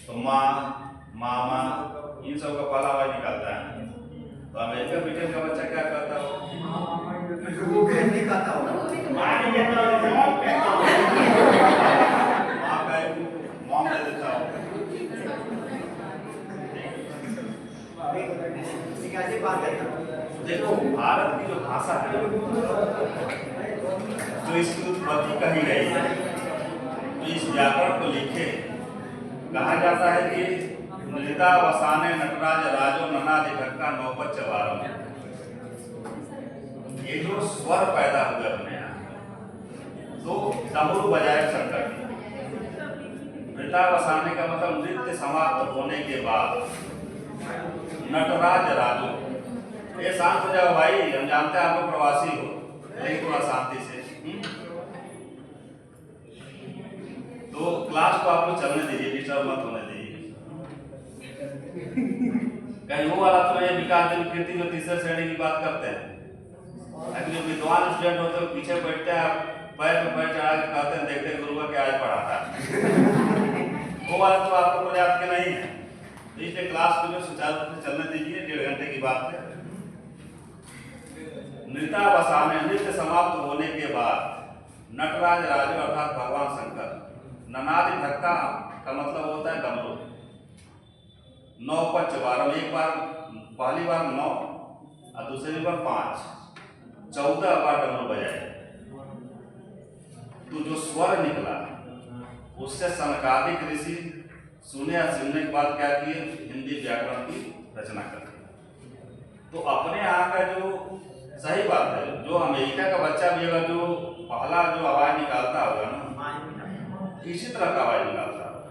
तो माँ, मामा इन सब का पहला आवाज निकलता है। तो अमेरिका ब्रिटेन का बच्चा क्या करता हो? वो नहीं कहता होगा। माँ का मॉम दे देता हो। कैसी बात है? देखो, भारत की जो भाषा है जो इसकी उत्पत्ति कही गई है, तो इस व्याकरण को लिखे कहा जाता है कि मृदा वसाने नटराज राजो ननादि ढक्का नौपत चवारो। ये जो स्वर पैदा हुए अपने यहाँ, तो डमरू बजाए शंकर जी। मृदा वसाने का मतलब नृत्य समाप्त होने के बाद नटराज राजो। ये शांत हो जाओ भाई, हम जानते हैं आप लोग प्रवासी हो, लेकिन थोड़ा शांति से। तो क्लास को आप लोग चलने दीजिए, डिस्टर्ब मत होने दीजिए। कहीं वो वाला तो ये विकास कृति में तीसरे श्रेणी की बात करते हैं, लेकिन जो विद्वान स्टूडेंट होते हैं पीछे बैठते हैं, पैर में पैर चढ़ा के कहते हैं देखते गुरुआ के आज पढ़ाता है। वो वाला तो आप लोग को याद के नहीं है। तो इसलिए क्लास को जो सुचारू रूप से चलने दीजिए, 1.5 घंटे की बात है। नृत्य वसाने, नृत्य समाप्त होने के बाद नटराज राजो अर्थात भगवान शंकर, ननादि ढक्का का मतलब होता है डमरू, 9 पर चवारो, एक बार पहली बार 9 और दूसरी बार 5, 14 बार डमरू बजाए। तो जो स्वर निकला उससे सनकादिक ऋषि सुने और सुनने के बाद क्या किए? हिंदी व्याकरण की रचना कर। तो अपने यहाँ का जो सही बात है, जो अमेरिका का बच्चा भी अगर जो पहला जो आवाज निकालता होगा ना, इसी तरह का आवाज निकालता होगा।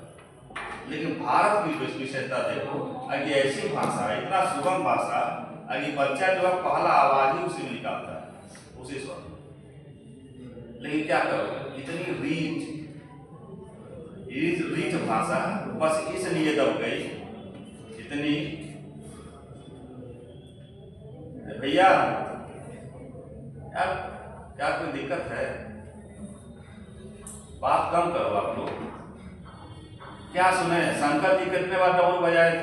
लेकिन भारत की विशेषता देखो, अगर ऐसी भाषा, इतना सुगम भाषा, अगर बच्चा जो है पहला आवाज ही उसी में निकालता है, उसी स्वर। लेकिन क्या करोगे, इतनी रीच भाषा बस इसलिए दब गई इतनी। भैया यार क्या कोई दिक्कत है? बात कम करो आप लोग। क्या सुने, शंकर जी कितने बार डमरू बजाए थे?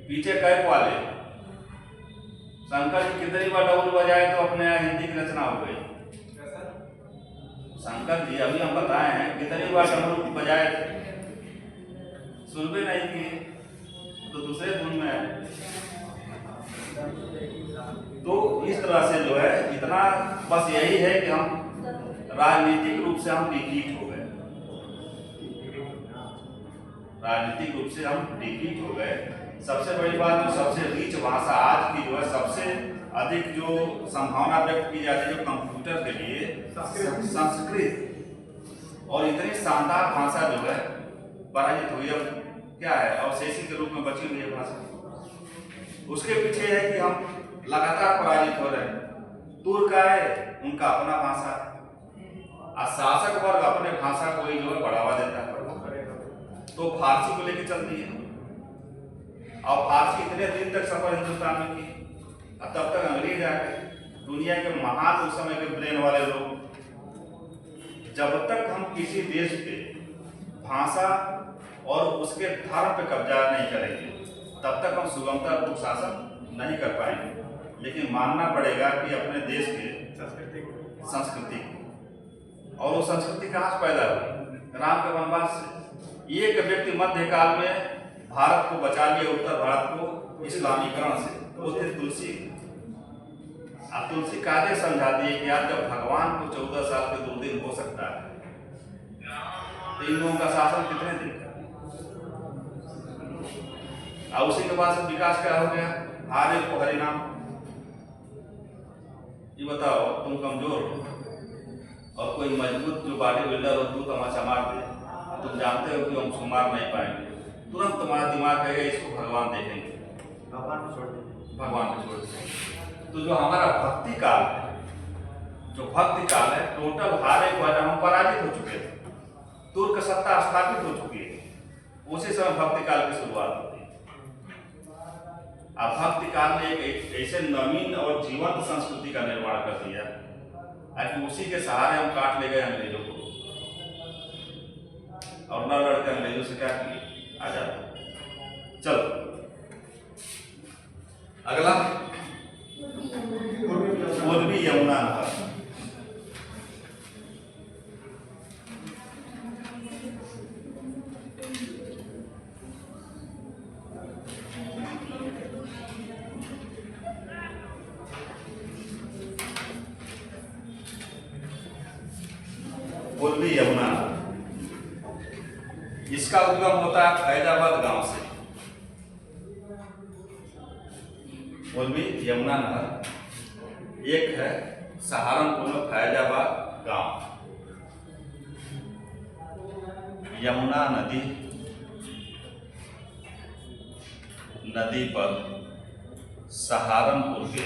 पीछे कैप वाले शंकर जी कितनी बार डमरू बजाए तो अपने यहाँ हिंदी की रचना हो गई। शंकर जी अभी हम बताए हैं कितनी बार डमरू बजाए थे, सुन भी नहीं किए तो दूसरे धुन में है। तो इस तरह से जो है इतना, बस यही है कि हम राजनीतिक रूप से हम विकसित हो गए। राजनीतिक रूप से हम डिफीट हो गए। सबसे बड़ी बात, जो सबसे रिच भाषा आज की जो है, सबसे अधिक जो संभावना व्यक्त की जाती है जो कंप्यूटर के लिए, संस्कृत। और इतनी शानदार भाषा जो है पराजित हुई, अब क्या है, अवशेषी के रूप में बची हुई है भाषा। उसके पीछे है कि हम लगातार पराजित हो रहे हैं। तुर्क आए, उनका अपना भाषा, शासक वर्ग अपने भाषा को ही जो है बढ़ावा देता है, तो फारसी को लेकर चलती है। और फारसी इतने दिन तक सफर हिंदुस्तान में की, अब तब तक अंग्रेज आ गए, दुनिया के महान उस समय के ब्रेन वाले लोग। जब तक हम किसी देश पे भाषा और उसके धर्म पे कब्जा नहीं करेंगे, तब तक हम सुगमतापूर्वक शासन नहीं कर पाएंगे। लेकिन मानना पड़ेगा कि अपने देश के संस्कृति, और वो संस्कृति कहाँ से पैदा हुई? राम के वनवास से। एक व्यक्ति मध्यकाल में भारत को बचा लिया, उत्तर भारत को इस्लामीकरण से, वो थे तुलसी। अब तुलसी काहे समझाती है कि यार जब भगवान को 14 साल के 2 दिन हो सकता है, तो इन लोगों का शासन कितने दिन का? और उसी के बाद से विकास क्या हो गया? हर एक को हरिनाम। ये बताओ, तुम कमजोर हो और कोई मजबूत जो बॉडी बिल्डर हो, तू तमाचा मार दे, तुम जानते हो कि हम उसको मार नहीं पाएंगे, तुरंत तुम्हारा दिमाग कहेगा इसको भगवान देखेंगे, भगवान को छोड़ देंगे। तो जो हमारा भक्ति काल है, जो भक्ति काल है, टोटल हारे को हम पराजित हो चुके थे, तुर्क सत्ता स्थापित हो चुकी है, उसी समय भक्ति काल की शुरुआत होती है। अब भक्ति काल ने एक ऐसे नवीन और जीवंत संस्कृति का निर्माण कर दिया, ताकि उसी के सहारे हम काट ले गए अंग्रेजों को, और न लड़के अंग्रेजों से क्या किए, आजाद। चलो अगला, पूर्वी यमुना नहर। पूर्वी यमुना, इसका उद्गम होता है फैजाबाद गांव से। पूर्वी यमुना नहर एक है सहारनपुर में फैजाबाद गांव। यमुना नदी पर सहारनपुर के,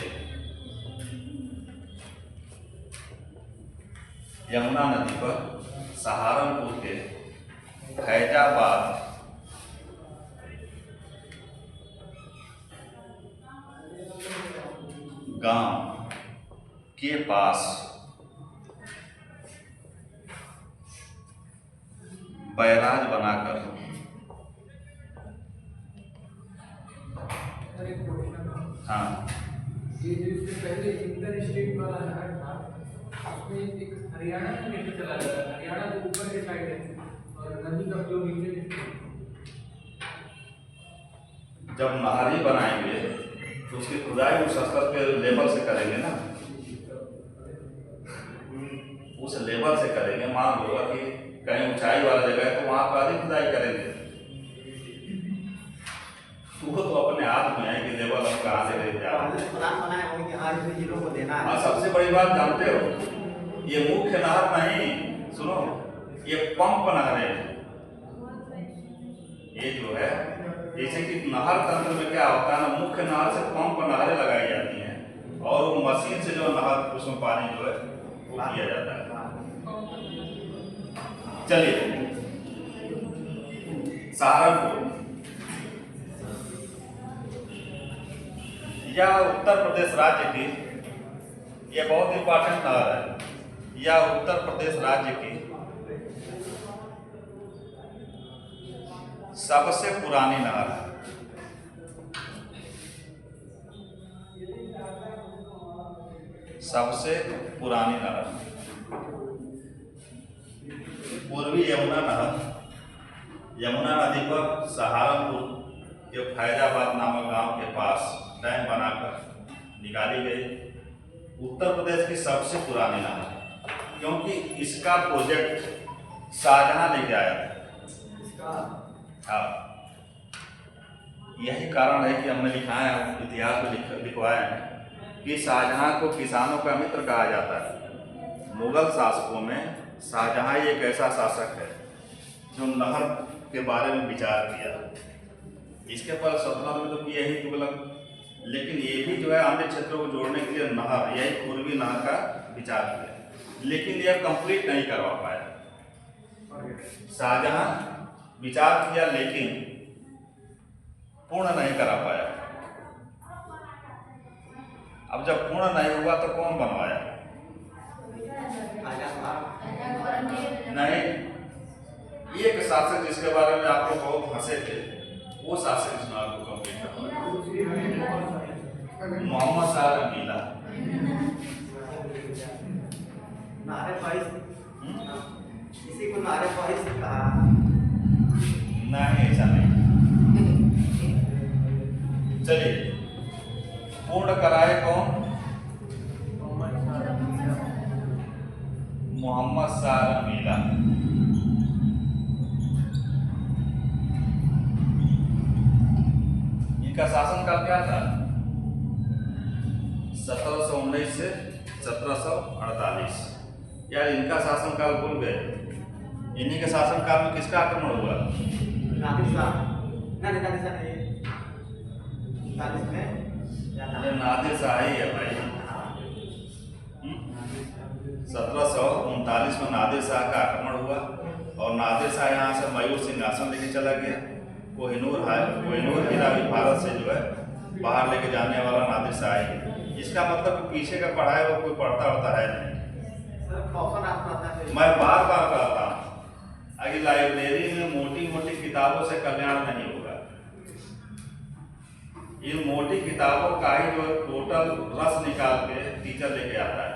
यमुना नदी पर सहारनपुर के फैजाबाद गांव के पास बैराज बनाकर हाँ, ये जो इससे पहले इंटर स्टेट वाला नहर था, उसमें एक हरियाणा में नीचे चला जाता है, हरियाणा जो ऊपर के साइड है और नदी का फ्लो नीचे। जब नहर ही बनाएंगे तो उसकी खुदाई उस स्तर के लेवल से करेंगे ना, उस लेवल से करेंगे। मान लो कि कहीं ऊंचाई वाला जगह है तो वहां पर अधिक खुदाई करेंगे, वो तो अपने हाथ में है कि लेवल हम कहाँ से लेते हैं। सबसे बड़ी बात जानते हो, ये मुख्य नहर नहीं, सुनो, ये पंप नहरें हैं। ये जो है, जैसे कि नहर तंत्र में क्या होता है ना, मुख्य नहर से पंप नहरें लगाई जाती हैं और वो मशीन से जो नहर उसमें पानी जो है वो किया जाता है। चलिए, सहारनपुर, यह उत्तर प्रदेश राज्य की, यह बहुत इंपॉर्टेंट नहर है, यह उत्तर प्रदेश राज्य की सबसे पुरानी नहर है। सबसे पुरानी नहर, पूर्वी यमुना नहर यमुना नदी पर सहारनपुर के फैजाबाद नामक गांव के पास डैम बनाकर निकाली गई। उत्तर प्रदेश की सबसे पुरानी नहर, क्योंकि इसका प्रोजेक्ट शाहजहां लेके आया था। हाँ, यही कारण है कि हमने लिखा है, इतिहास में लिखवाया है कि शाहजहां को किसानों का मित्र कहा जाता है। मुगल शासकों में शाहजहां एक ऐसा शासक है जो नहर के बारे में विचार किया। इसके पर सल्तनत में तो किया ही तुगलक, लेकिन ये भी जो है अन्य क्षेत्रों को जोड़ने के लिए नहर, यही पूर्वी नहर का विचार किया, लेकिन यह कंप्लीट नहीं करवा पाया। शाहजहां विचार किया लेकिन पूर्ण नहीं करा पाया। अब जब पूर्ण नहीं हुआ तो कौन बनवाया? नहीं, एक शासक जिसके बारे में आप लोग बहुत हंसे थे, वो शासक इस नाम को कंप्लीट करवाया, मोहम्मद शाह रंगीला। नारे फाइज किसी को नारे फाइज कहा नहीं, ऐसा नहीं। चलिए, पूर्ण कराए कौन? मोहम्मद शाह रंगीला। इनका शासनकाल क्या था? 1719 से 1748। यार इनका शासनकाल भूल गए। इन्हीं के शासनकाल में किसका आक्रमण हुआ? नादिर शाह नहीं, नादिर शाह ही है भाई। 1739 में नादिर शाह का आक्रमण हुआ और नादिर शाह यहाँ से मयूर सिंहासन लेके चला गया। कोहिनूर हीरा भी भारत से जो है बाहर लेके जाने वाला नादिर शाह ही। इसका मतलब पीछे का पढ़ा है वो कोई पढ़ता है नहीं। मैं बार बार कहता हूँ, अगर लाइब्रेरी में मोटी मोटी किताबों से कल्याण नहीं होगा। इन मोटी किताबों का ही जो टोटल रस निकाल के टीचर लेके आता है।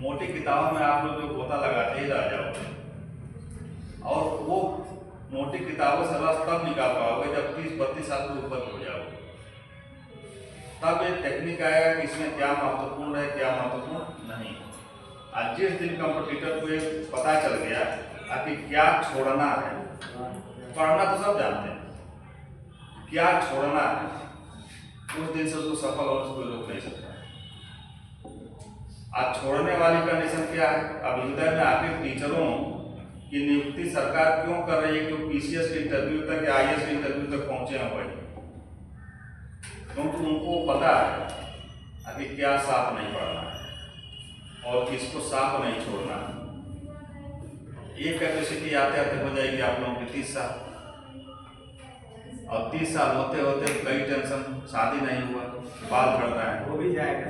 मोटी किताबों में आप लोग जो गोता लगाते ही रह जाओगे, और वो मोटी किताबों से रस तब निकाल पाओगे जब 30-32 साल के ऊपर हो जाओगे। तब एक टेक्निक आएगा कि इसमें क्या महत्वपूर्ण है, क्या महत्वपूर्ण नहीं। आज जिस दिन कंपटीटर को ये पता चल गया कि क्या छोड़ना है, पढ़ना तो सब जानते हैं, क्या छोड़ना है, उस दिन से उसको सफल होने से कोई रोक नहीं सकता। आज छोड़ने वाली कंडीशन क्या है? अभ्युदय में आखिर टीचरों की नियुक्ति सरकार क्यों कर रही है कि पीसीएस के इंटरव्यू तक या आईएएस के इंटरव्यू तक पहुंचे हैं भाई? क्योंकि उनको पता है अभी क्या साफ नहीं पढ़ना है और किसको साफ नहीं छोड़ना है। ये कैपेसिटी आते आते हो जाएगी आप लोगों की 30 साल, और 30 साल होते होते कई टेंशन, शादी नहीं हुआ, बाल झड़ रहा है, वो भी जाएगा।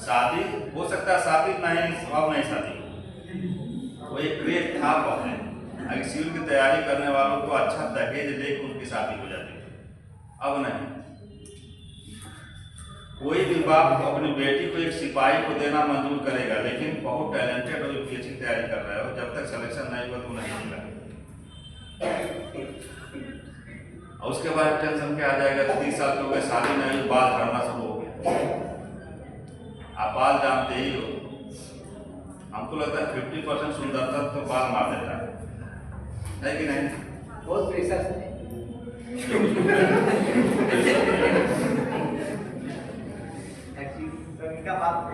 शादी हो सकता है, शादी नहीं स्वभाव नहीं शादी, वो एक क्रेज था पहले। अगर सिविल की तैयारी करने वालों को अच्छा दहेज लेकर उनकी शादी हो जाती थी, अब नहीं। कोई भी बाप अपनी बेटी को एक सिपाही को देना मंजूर करेगा, लेकिन बहुत टैलेंटेड और पीएचडी की तैयारी कर रहा है, जब तक सिलेक्शन नहीं हुआ तो नहीं मिला। और उसके बाद टेंशन क्या आ जाएगा? 30 साल के हो गए, शादी नहीं हुई, बाल झड़ना शुरू हो गया। आप बाल जानते ही हो, हमको लगता है 50% सुंदरता तो बाल मार देता है कि नहीं? बहुत प्रेशर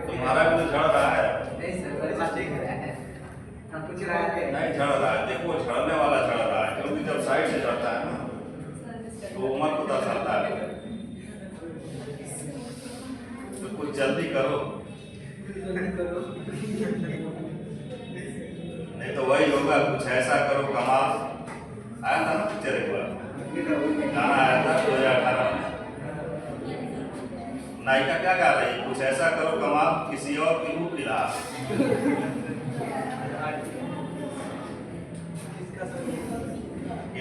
तुम्हारा भी तो झड़ रहा है। नहीं सर, हम कुछ रहा है नहीं झड़ रहा है, देखो झड़ने वाला झड़ रहा है, क्योंकि जब साइड से झड़ता है ना तो उम्र को दर्शाता है। तो कुछ जल्दी करो, नहीं तो वही होगा, कुछ ऐसा करो कमाल। आया था ना पिक्चर एक बार, गाना आया था 2018 में, नायिका क्या गा रही है? कुछ ऐसा करो कमाल, किसी और की रूह खिला।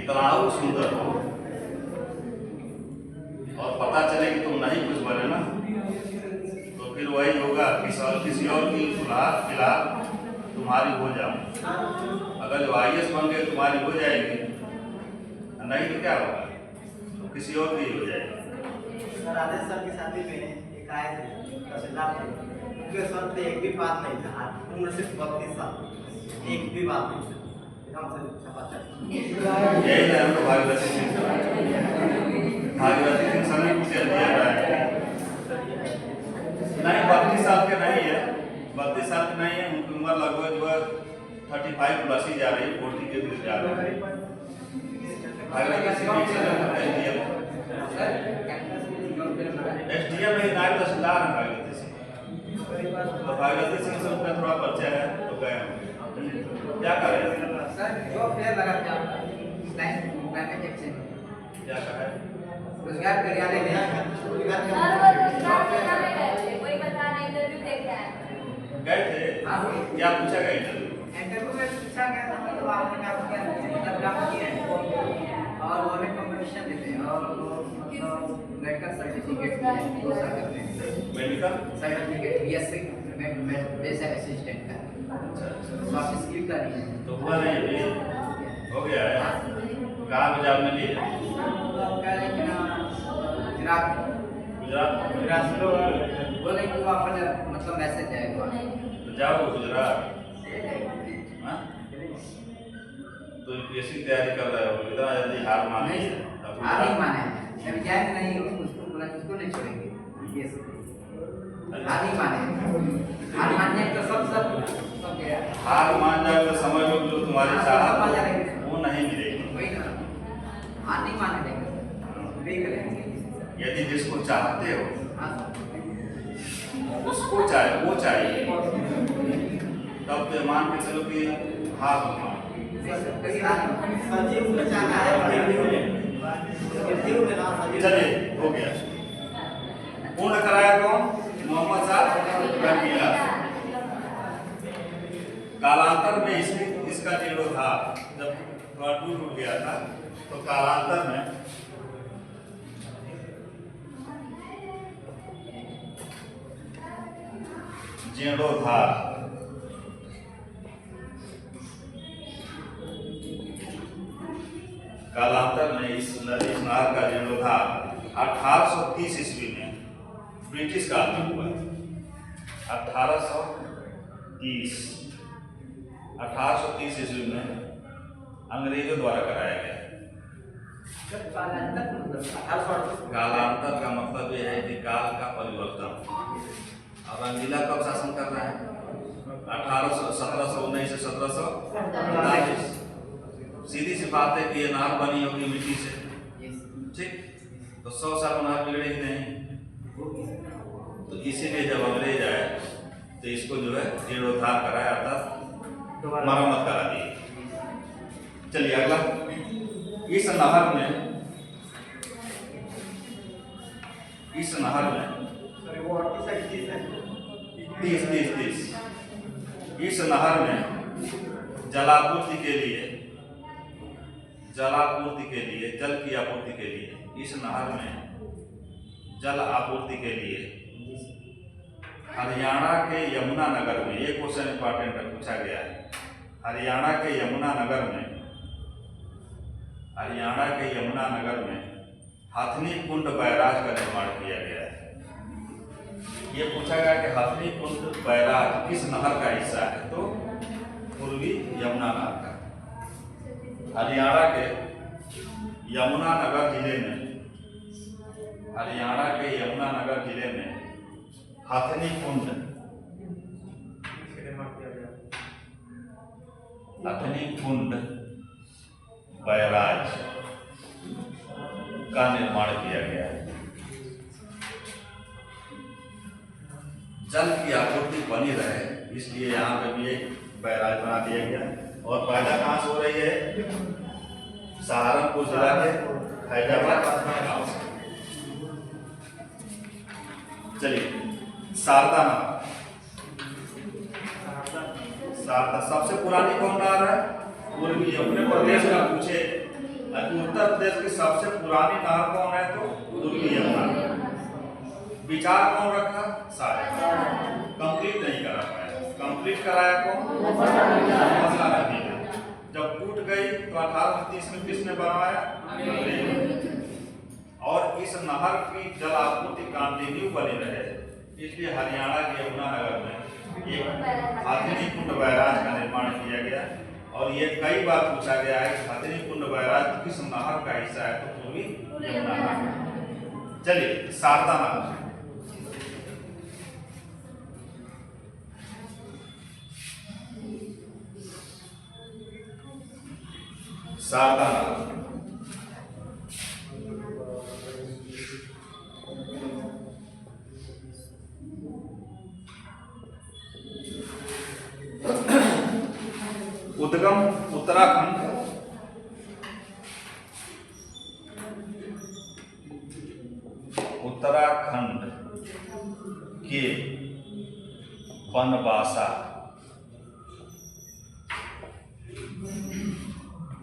इतना सुंदर हो और पता चले कि तुम नहीं कुछ बने ना, तो फिर वही होगा, किसी और की खिला तुम्हारी हो जाओ। अगर जो आईएएस बन गए तुम्हारी हो जाएगी, नहीं तो क्या होगा? तो किसी और की हो जाएगी। राजेश सर की शादी में एक आए थे तहसीलदार थे, उनके सर पे एक भी बात नहीं था, उम्र सिर्फ 32 साल, एक भी बात नहीं था। यही है हमको भागीरथी सिंह समय कुछ दिया रहा है नहीं 32 साल के नहीं है 32 साल के नहीं है उनकी उम्र लगभग जो है 35 प्लस ही जा रही है 40 के बीच जा रही है भागीरथी सिंह एसडीएम में नायब तहसीलदार है भागीरथी सिंह तो भागीरथी सिंह से उनका थोड़ा परिचय है तो गए हम क्या कर रहे हैं सर जो फेयर लगा था क्लाइमेट एक्शन क्या कहा है रोजगार कार्यालय में सर वो रोजगार मेला में गए थे वही बता रहे इंटरव्यू दे के आए गए थे क्या पूछा गया इंटरव्यू में पूछा गया था मतलब आपने क्या किया मतलब काम किया है और वो में कंपटीशन देते हैं और मतलब मेडिकल सर्टिफिकेट भी है 2 साल करते हैं medical certificate BSc base assistant का सॉफ्ट स्किल का नहीं है तो हुआ नहीं अभी हो गया है कहाँ पंजाब में लिए क्या लेकिन गुजरात बोले कि वो अपन मतलब मैसेज आएगा तो जाओ गुजरात हाँ? तो यूपीएससी तैयारी कर रहे हो इतना जल्दी हार मान नहीं ली सर हार नहीं माने अभी जाएंगे नहीं उसको बोला उसको नहीं छोड़ेंगे ये हार नहीं माने हार मानने तो सब गया हार मान जाओ तो समझ लो जो तुम्हारी चाहत वो नहीं मिलेगी वही ना हार नहीं माने देंगे वही करेंगे यदि जिसको चाहते हो हाँ सर उसको वो चाहिए तब तो मान के चलो कि हार मान कभी हार नहीं सजीव में जाना है चलिए हो गया पूर्ण कराया कौन मोहम्मद साहब रंगीला कालांतर में इसका जीर्णोद्धार जब थोड़ा टूट गया था तो कालांतर में जीर्णोद्धार कालांतर में इस नहर का जीर्णोद्धार 1830 ईस्वी में ब्रिटिश काल में हुआ 1830 ईस्वी में अंग्रेजों द्वारा कराया गया कालांतर का मतलब यह है कि काल का परिवर्तन और रंगीला कब शासन कर रहा है 1719 से 1740 सीधी सी बात है कि ये नहर बनी होगी मिट्टी से ठीक तो 100 साल नहर बिगड़ेगी नहीं तो इसीलिए जब अंग्रेज आए तो इसको जो है जीर्णोद्धार कराया अर्थात मरम्मत करा दी चलिए अगला इस नहर में तीस इस नहर में जलापूर्ति के लिए जल की आपूर्ति के लिए इस नहर में जल आपूर्ति के लिए हरियाणा के यमुना नगर में ये क्वेश्चन इंपॉर्टेंट है पूछा गया है हरियाणा के यमुना नगर में हथनी कुंड बैराज का निर्माण किया गया है ये पूछा गया कि हथनी कुंड बैराज किस नहर का हिस्सा है तो पूर्वी यमुना नहर का हरियाणा के यमुना नगर जिले में हथनी कुंड बैराज का निर्माण किया गया है जल की आपूर्ति बनी रहे इसलिए यहाँ पे भी एक बैराज बना दिया गया और पैदा कहाँ से हो रही है सहारनपुर जिला के हैदराबाद गांव से चलिए शारदा सबसे पुरानी कौन नहर है पूर्वी अपने प्रदेश का पूछे उत्तर प्रदेश की सबसे पुरानी नहर कौन है तो पूर्वी यमुना विचार कौन रखा सारे कंप्लीट नहीं करा पाया कंप्लीट कराया कौन मसला नदी ने जब टूट गई तो 1830 में किसने बनवाया और इस नहर की जल आपूर्ति कंटिन्यू बनी रहे इसलिए हरियाणा के यमुना नगर में एक हथनी कुंड बैराज का निर्माण किया गया और ये कई बार पूछा गया है कि हथिनी कुंड बैराज किस नहर का हिस्सा है, तो पूर्वी यमुना नहर। चलिए शारदा नहर, शारदा नहर उद्गम उत्तराखंड, उत्तराखंड के बनवासा,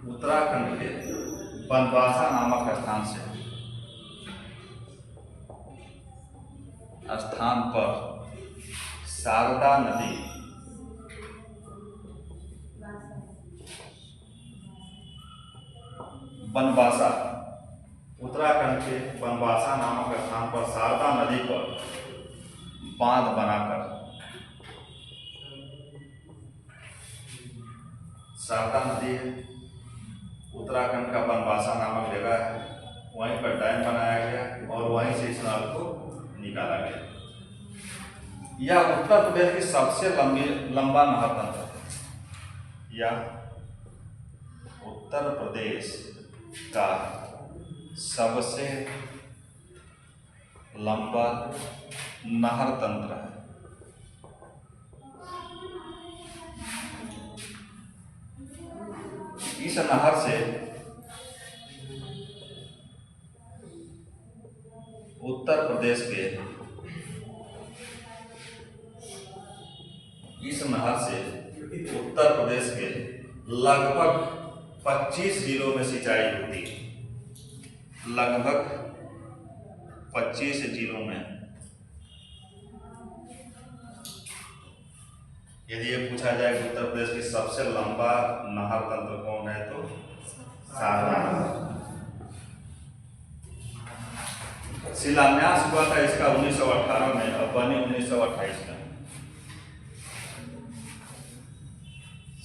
उत्तराखंड के बनवासा नामक स्थान पर शारदा नदी बनवासा, उत्तराखंड के बनवासा नामक स्थान पर शारदा नदी पर बांध बनाकर, शारदा नदी है, उत्तराखंड का बनवासा नामक जगह है, वहीं पर डैम बनाया गया और वहीं से इस नहर को निकाला गया। यह उत्तर प्रदेश की सबसे लंबा नहर तंत्र है। यह उत्तर प्रदेश का सबसे लंबा नहर तंत्र है। इस नहर से उत्तर प्रदेश के लगभग 25 जिलों में सिंचाई होती है। लगभग 25 जिलों में। यदि ये पूछा जाए कि उत्तर प्रदेश की सबसे लंबा नहर तंत्र कौन है, तो शारदा नहर। शिलान्यास हुआ था इसका 1918 में और बनी 1928 में।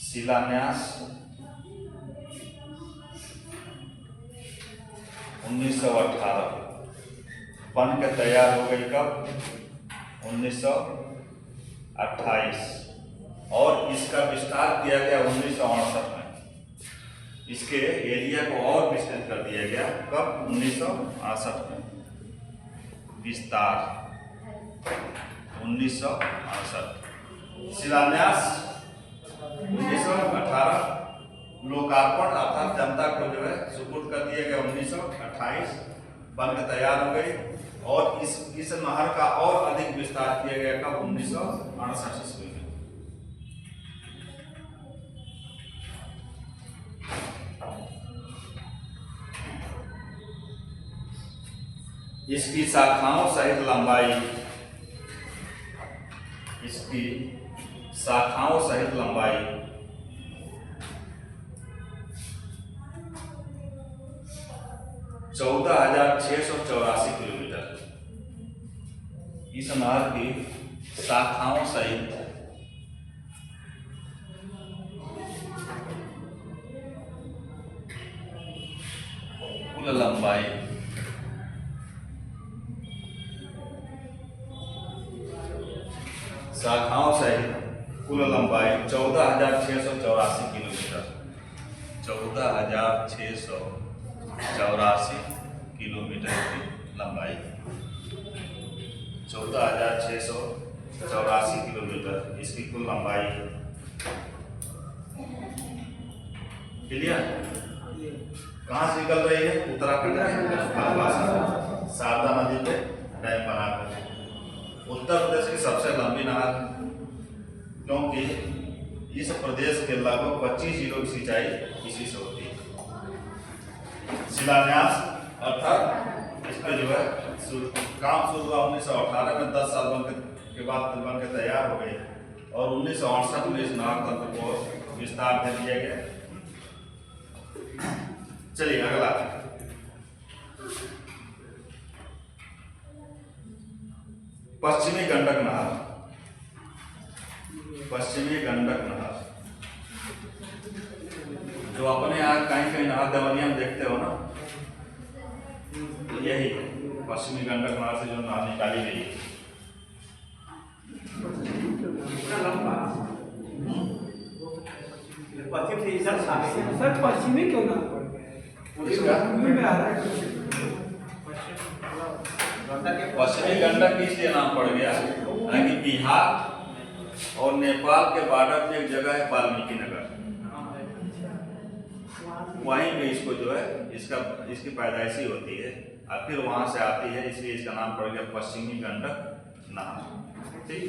शिलान्यास 1918, बन के तैयार हो गई कब? 1928, और इसका विस्तार किया गया 1968 में। इसके एरिया को और विस्तृत कर दिया गया कब? 1968 में। विस्तार 1968। शिलान्यास 1918, लोकार्पण अर्थात जनता को जो है सुपुर्द कर दिया गया 1928, बनकर तैयार हो गई। और इस नहर का और अधिक विस्तार किया गया कब? 1968 ईस्वी में। इसकी शाखाओं सहित लंबाई, इसकी शाखाओं सहित लंबाई 14,684 किलोमीटर। इस नहर की शाखाओं सहित कुल लंबाई 14,684 किलोमीटर। 14,684 किलोमीटर की लंबाई। 14,684 किलोमीटर इसकी कुल लंबाई। क्लियर? कहाँ से निकल रही है? उत्तराखंड में शारदा नदी पे डैम बनाकर। उत्तर प्रदेश की सबसे लंबी नहर, क्योंकि इस प्रदेश के लगभग 25 जिलों की सिंचाई इसी से होती है। शिलान्यास अर्थात इस पर जो है काम शुरू हुआ 1918 में, 10 साल के बाद बन के तैयार हो गई, और 1968 में इस नहर तंत्र को विस्तार दे दिया गया। चलिए अगला, पश्चिमी गंडक नहर। पश्चिमी गंडक नहर जो अपने यहाँ कहीं कहीं नहर देवरिया में देखते हो ना, तो यही पश्चिमी गंडक नहर से जो नहर निकाली गई है। पश्चिम से इधर सामने सर पश्चिमी क्यों नाम पड़ गया है? इसका पूर्वी में आ रहा है। पश्चिमी गंडक इसलिए नाम पड़ गया कि बिहार और नेपाल के बॉर्डर पे एक जगह है वाल्मीकि नगर, वहीं पे इसको जो है इसकी पैदाइशी होती है और फिर वहां से आती है, इसलिए इसका नाम पड़ गया पश्चिमी गंडक नहर। ठीक,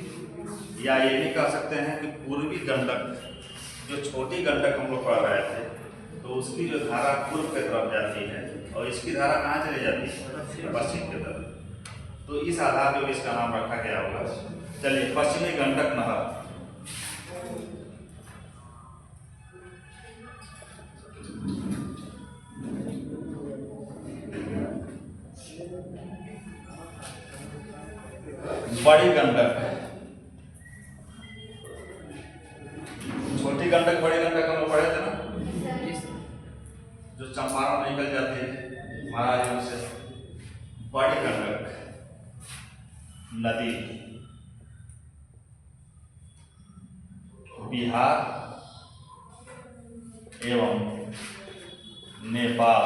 या ये भी कह सकते हैं कि पूर्वी गंडक, जो छोटी गंडक हम लोग पढ़ रहे थे, तो उसकी जो धारा पूर्व की तरफ जाती है और इसकी धारा कहाँ चली जाती है? पश्चिम की तरफ। तो इस आधार पर इसका नाम रखा गया होगा। चलिए, पश्चिमी गंडक नहर। बड़ी गंडक, छोटी गंडक बड़ी गंडक हम लोग पढ़े थे ना, जो चंपारण निकल जाती है महाराजगंज से। बड़ी गंडक नदी बिहार एवं नेपाल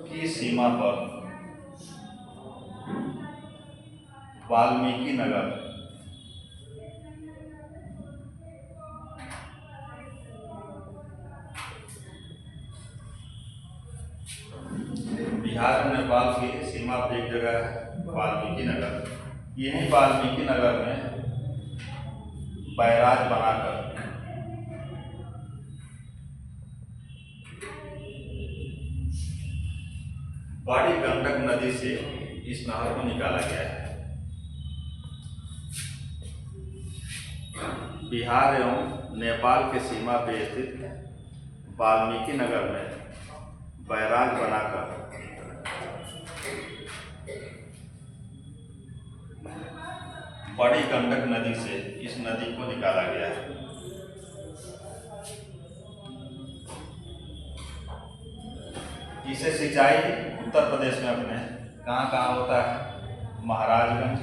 की सीमा पर वाल्मीकि नगर बिहार और नेपाल की सीमा पर एक जगह है वाल्मीकि नगर। यही वाल्मीकि नगर में बैराज बनाकर बड़ी गंडक नदी से इस नहर को निकाला गया है। बिहार एवं नेपाल के सीमा पे स्थित वाल्मीकि नगर में बैराज बनाकर बड़ी गंडक नदी से इस नदी को निकाला गया है। इसे सिंचाई उत्तर प्रदेश में अपने कहाँ कहाँ होता है? महाराजगंज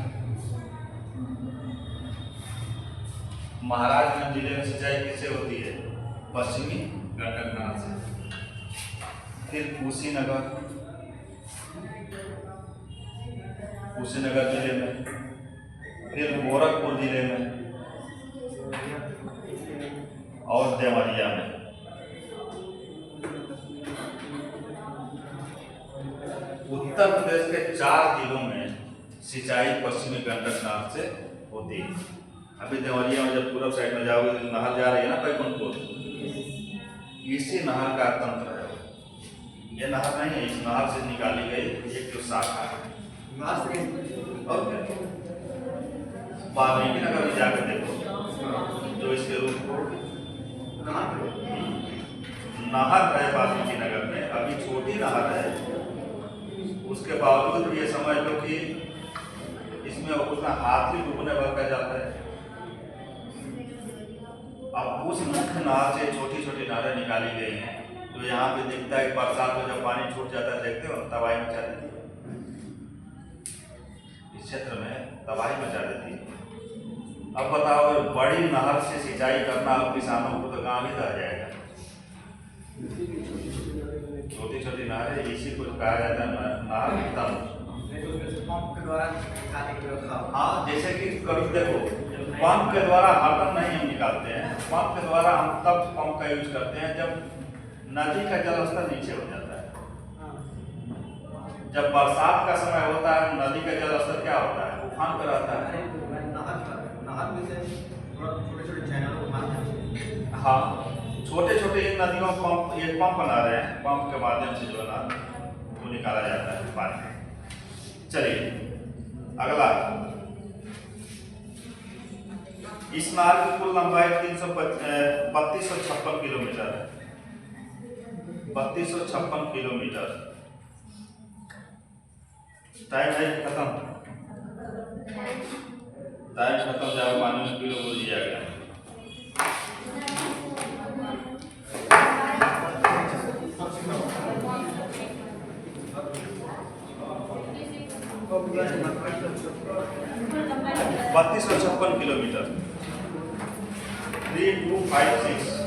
जिले में सिंचाई किससे होती है? पश्चिमी गंडक नहर से। फिर कुशीनगर जिले में, फिर गोरखपुर जिले में और देवरिया में। उत्तर प्रदेश के 4 जिलों में सिंचाई पश्चिमी गंडक नहर से होती है। अभी देवरिया में जब पूर्व साइड में जाओगे तो नहर जा रही है ना बैकुंठपुर, इसी नहर का तंत्र है। ये नहर नहीं है, इस नहर से निकाली गई एक जो शाखा है। और वाल्मीकि नगर में जाकर देखो, जो इसके रूप नहर है वाल्मीकि नगर में, अभी छोटी नहर है, उसके बावजूद ये समझ लो कि इसमें उतना हाथी डूबने भर का जाता है। अब उस मुख्य नहर से छोटी छोटी नहरें निकाली गई हैं, जो यहाँ पे दिखता है कि बरसात में जब पानी छूट जाता है, देखते हो तबाही मचा देती है, इस क्षेत्र में तबाही मचा देती है। अब बताओ, बड़ी नहर से सिंचाई करना अब किसानों को तो गाँव ही रह जाएगा। छोटी छोटी नहरें, इसी को कहा जाता है नहर तंत्र। हाँ, जैसे कि कभी देखो, पंप के द्वारा हरदम नहीं हम निकालते हैं। पंप के द्वारा हम तब पंप का यूज करते हैं जब नदी का जल स्तर नीचे हो जाता है। जब बरसात का समय होता है, नदी का जल स्तर क्या होता है? उफान पर रहता है। हाँ, छोटे छोटे इन नदियों पंप, एक पंप बना रहे हैं, पंप के माध्यम से जो है ना वो निकाला जाता है पानी। चलिए अगला, इस नहर की कुल लंबाई 3256 किलोमीटर है। 3256 किलोमीटर। टाइम है खत्म, टाइम खत्म, जाओ पानी में किलो बोल दिया गया। 3256 किलोमीटर 3256